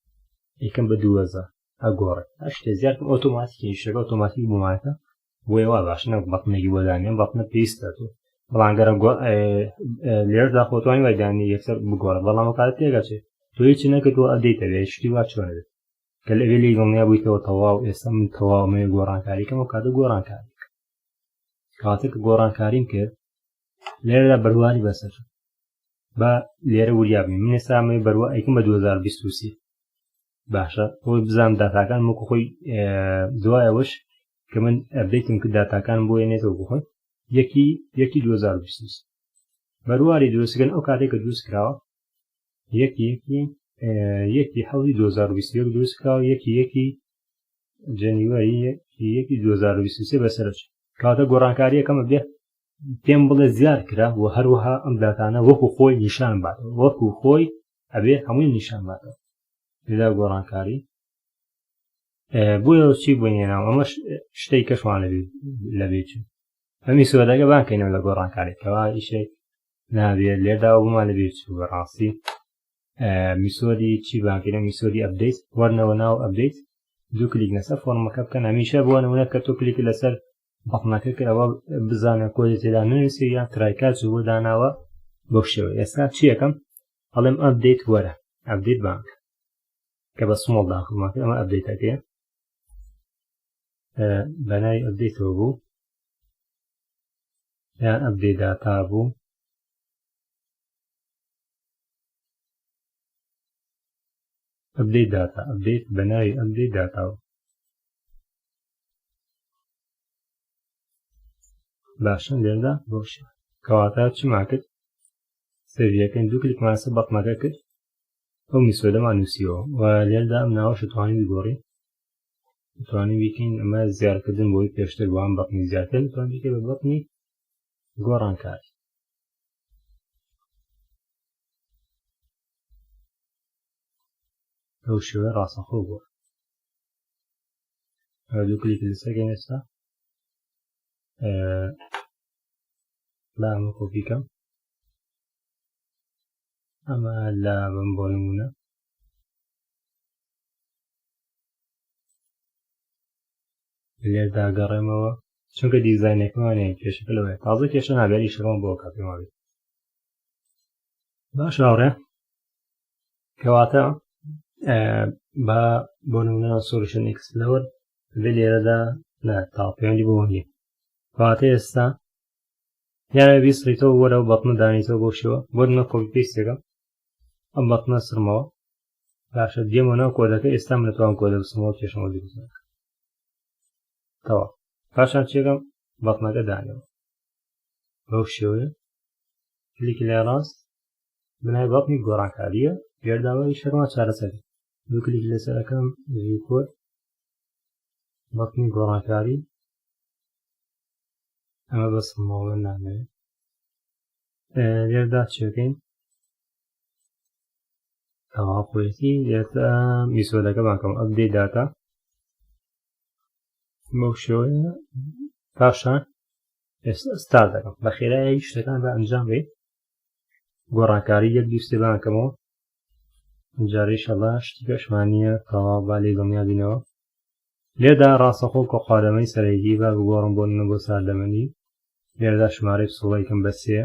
یەکەم بە 2000 ئەگۆڕێ شتێ زیاتر ئۆتۆماتیکی شەکە ئۆتۆماتیک بوومایەتە بۆ ئێوە باش نەک بەڵنێکی بۆدانێن بەڵنە پێویستە تۆ بەڵام گەرە لێرەدا خۆتوانی وایدانی یەکسەر بگۆڕە بەڵام کاتە تێگەچێت تۆ هیچی نەکردووە ئەدەیتەوێ شتی وا چۆنە بێت کە لەوێ لی دڵنیا بوویتەوە تەواو ئێستا من تەواومێ گۆڕانکاریکەم و کاتە گۆڕانکاری کاتێک گۆڕانکاریم کرد لێرەدا بەرواری بەسەر بە لێرە وریابین من ئێستا ئەمەی بەروە ئەیکەم بە 2023 باشە خۆی بزانم داتاکان وەکو خۆی دوایەوەش کە من ئەپدەیتم کرد داتاکان بۆ هێنێتەوە بۆ خۆی یەکی 2023 بەرواری دروستکردن ئەو کاتێک کە دروست کراوە یەکی حەولی 2021 دروست کراوە یەکی جەنیوەری یەکی 2023 بەسەرچ کاتە گۆڕانکاریەکەمە بێ پێم بڵێ زیاد کرا و هەروەها ئەم داتانە وەکو خۆی نیشان باتەوە وەکو خۆی ئەبێ هەمووی نیشان باتەوە لێدا گۆڕانکاری بۆیەوە چی بووینێناوە ئەمەش شتەی کەشوان لەبێت ئەمی سۆدەگە بانکەینەوە لە گۆڕانکاریەوە ئیشێک نابێت لێردا بوومان لەبێت بەڕاستی میسۆدی چی بانکەینە میسۆدی ئەپدەیت وەرنەوە ناو ئەپدەیت دوو کلیک لەسەر فۆرمەکە بکەن هەمیشە بۆ نمونە کە تۆ کلیک لەسەر بەڵنەکە کراوە بزانە کۆدی تێدا نووسی یان ترایکات بۆ داناوە بۆ شێوە ئێستا چی یەکەم هەڵێم ئەپدەیت وەرە ئەپدەیت بانک کە بە سمۆڵ داخڵمان کرد ئەمە ئەپدەیتەکەیە بەناوی ئەپدەیتەوە بوو یان ئەپدەیت داتا بوو ئەپدەیت داتا ئەپدەیت بەناوی ئەپدەیت داتاوە باشە لێرەدا بۆشە کەواتە چما کرد سەریەکەین دوو کلیکمانسە بەڵمەکە کرد ئەو میسۆدەمان نووسیەوە و لێرەدا ئەم ناوەش توانین بیگۆڕی توانین بیکەین ئەمە زیارکردن بۆی پێشتر بۆ ئەم بەڵمی زیاتر توانین بیکەین بە بەڵمی گۆڕانکاری ئەو شێوەیە ڕاستەخۆ بووە دوو کلیک لەسەرکەین ئێستا لا ئەمە کۆپی بکەم ئەمە لا بم بۆ نمونە لێردا گەڕێمەوە چونکە دیزاینێکمانەیە کێشەکە لەوەیە تازە کێشە نابێت شەڕۆم بۆ کاپێما بێت باش هاوڕێ کەواتە با بۆ نمونە سۆلوشن ئێکسپلۆر لێرەدا تا پەیوەندی بۆ نییە کەواتە ئێستا یانە بیسڕیتەوە وەرە و بەڵمە دانیتەوە بۆ شێوە بۆ نمە کۆپی پێستێکە ئەم بەڵمە سرمەوە باشە دێمە ناو کۆدەکە ئێستا من نەتوانم کۆدە بسمەوە کێشەوە دیبزنەکە تەواو پاشان چێکەم بەڵمەکە دانیەوە بەو شێوەیە کلیکی لای ڕاست بنای بەڵمی گۆڕانکاریە گێرداوای شەرما چارەسەری دوو کلیک لەسەرەکەم ریکۆرد بەڵمی گۆڕانکاری ئەمە بەسمەوە نامەوێت لێرەدا چێکەین تەواو خۆیەتی لێرە میسۆدەکە بانکەم ئەپدەیت داتا بەو شێوەیە پاشان ئێستا ستارت دەکەم بە خێرایی شتەکان بە ئەنجام بێت گۆڕانکاری یەک دووسێ بانکەمەوە جارێ شەڵا شتی پێشمانیە تەواو با لێ دڵنیا بینەوە لێردا ڕاستەخۆ کە خوادەمەی سەرەکی با بگۆڕم بۆ نە بۆ ساردەمەنی لێرەدا ژمارەی پسوڵەیەکم بە 3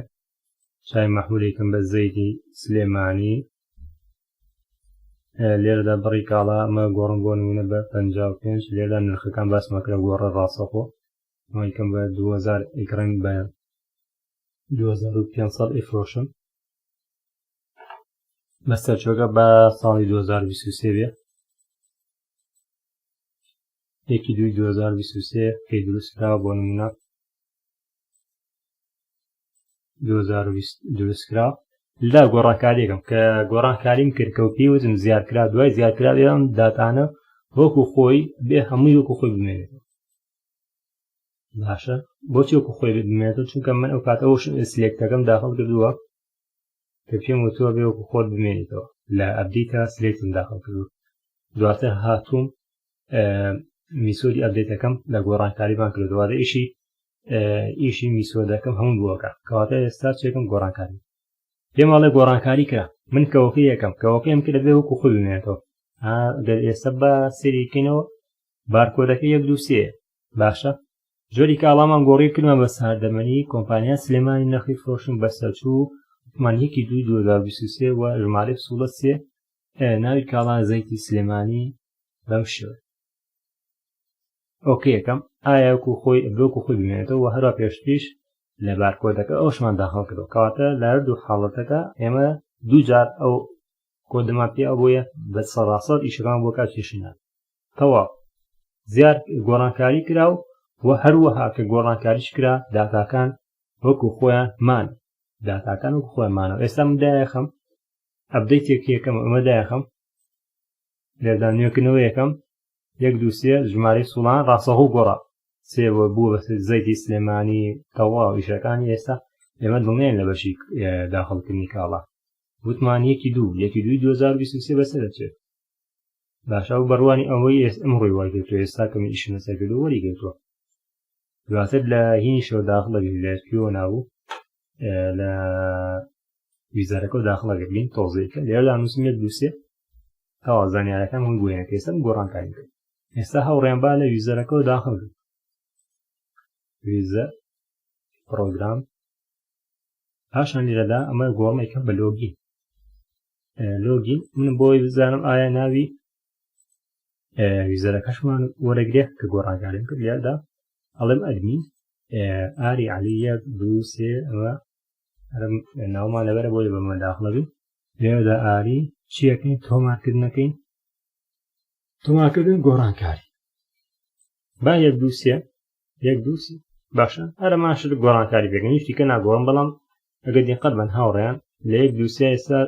چای مەحمولێکم بە زەیدی سلێمانی لێرەدا بڕی کاڵا ئەمە گۆڕم بۆ نمونە بە 55 لێرەدا نرخەکان باسمەکرە گۆڕە ڕاستەخۆ ئەمەیکەم بە 2000 ئەکڕین بە 2500 ئەفرۆشم بەسەرچۆکە بە ساڵی 2023 بێ یەکی دوی 2023 پێی دروستکراوە بۆ نمونە 2020 دروستکرا لەدا گۆڕانکاریەکەم کە گۆڕانکاریم کرد کە پێوتم زیادکرا دوای زیادکرا بێم داتانە وەکو خۆی بێ هەمووی وەکو خۆی بمێنێتەوە باشە بۆچی وەکو خۆی بمێنێتەوە چونکە من ئەو کات ئەو سلێکتەکەم داخڵ کردووە کە پێم وتووە بێ وەکو خۆت بمێنیتەوە لە ئەپدەیتە سلێکتم داخڵ کردو دواتر هاتووم میسۆدی ئەپدەیتەکەم لە گۆڕانکاریمان کردووە ئیشی میسۆدەکەم هەموو بووەکە کەواتە ئێستا چێکم گۆڕانکاری پێماڵێ گۆڕانکاری کرا من کەوەکەی یەکەم کەوەکەیم کرد بێ وەکو خۆی بمێنێتەوە ئەگەر ئێستا بە سێریکەینەوە بارکۆدەکە 1 2 3 باشە جۆری کاڵامان گۆڕی کردمە بە ساردەمەنی کۆمپانیا سلێمانی نرخی فرۆشم بەسەرچوو وتمان 1 2 2023 و ژمارەی پسوڵە 3 ناوی کاڵا زەیتی سلێمانی بەم شێوە ئۆکێ یەکەم ئایا وەکو خۆی بمێنێتەوە هەروە پێشتریش لە بارکۆدەکە ئەوشمان داخڵ کردەوە کەواتە لە هەردوو حاڵەتەکە ئێمە دوو جار ئەو کۆدەمان پێ ئەوەیە بە 100% ئیشەکان بۆ کات کێشینا تەواو زیاد گۆڕانکاری کراو و هەروەها کە گۆڕانکاریش کرا داتاکان وەکو خۆیان مان داتاکان وەکو خۆیان مانەوە ئێستا من دایەخەم ئەپدەیتێک یەکەم ئەمە دایەخەم لێردا نوێکردنەوە یەکەم 1 2 3 ژمارەی سوڵان ڕاستەخۆ گۆڕا سێوە بوو بە زەیتی سلێمانی تەواو ئیشەکانی ئێستا ئێمە دڵنیان لە بەشی داخڵکردنی کاڵا وتمان 1 2 2023 بەسەر دەچێت باشە و بەڕوانی ئەوەی ئەمڕۆی وایگرتووە ئێستا کەم ئیشنە سەرکردو وەریگرتووە دواتر لە هینیشەوە داخڵەگەی لە پیۆ نابوو لە ویزارەکە و داخڵەگەبین تۆزێکە لێرەدا نووسم 1 2 3 تەواو زانیارەکان هەمووی بووێنێت ئێستا گۆڕانکاری کرد ئێستا هەوڕێن با لە ویزەرەکە و داخڵ کرد ویزە پرۆگرام پاشان لێرەدا ئەمە گۆڕمێکە بە لۆگین من بۆی بزانم ئایا ناوی ویزەرەکەشمان وەرەگرێت کە گۆڕانکاریم کرد لێرەدا ئەڵێم ئەدمین ئاری عەلی 1 2 3 ئەمە ناومان لەبەرە بۆی بەمە داخڵەبی لێرەدا ئاری چیەکەین تۆمارکردنەکەین تۆمارکردن گۆڕانکاری با 1 2 3 1 2 3 باشە هەرە ماشت گۆڕانکاری بێگەن شتیکە ناگۆڕم بەڵام ئەگەر دیقەت بن هاوڕێیان لە یەک دووسێ ئێستا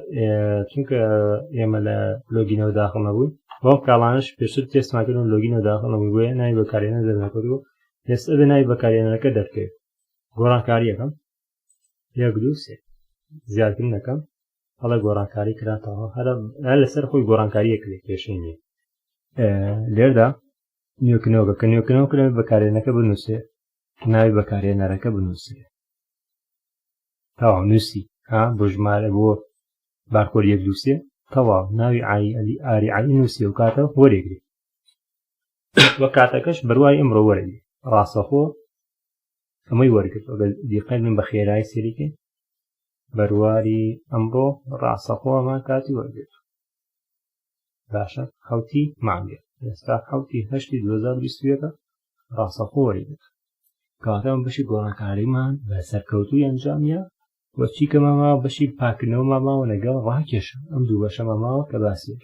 چونکە ئێمە لە لۆگینەوە داخڵ نەبووین بۆم کاڵانش پێشتر تێستماکردن لۆگینەوە داخڵ نەبووی بۆیە ناوی بەکارهێنەر دەرنەکەوتەوە ئێستا بێ ناوی بەکارهێنەرەکە دەرکەوێت گۆڕانکاری یەکەم یەک دوو سێ زیادکردن دەکەم هەڵە گۆڕانکاری کراتەوە هەر لەسەر خۆی گۆڕانکاریە کرێت کێشەی نییە لێردا نوێکردنەوەکە کە نوێکردنەوە کرێت بەکارهێنەرەکە بنووسێ ناوی بەکارهێنەرەکە بنووسێ تەواو نووسی بۆ ژمارە بۆ بارکۆد یەک دوو سێ تەواو ناوی ئاری نووسی و کاتە وەرێگری وە کاتەکەش بەروای ئەمڕۆ وەرەگری ڕاستەخۆ ئەمەی وەرگرت دیقەت من بە خێرایی سێریکەین بەرواری ئەمڕۆ ڕاستەخۆمان کاتی وەرگرت باشە حوتی مانگێ ئێستا حوتی هەشتی 2021 ڕاستەخۆ وەرگرت کاتەم بەشی گۆڕانکاریمان بە سەرکەوتووی ئەنجامیە وەچی کە ماماوە بەشی پاکردنەوە ماماوە لەگەڵ ڕاکێشە ئەم دوو بەشە ماماوە کە باسیێت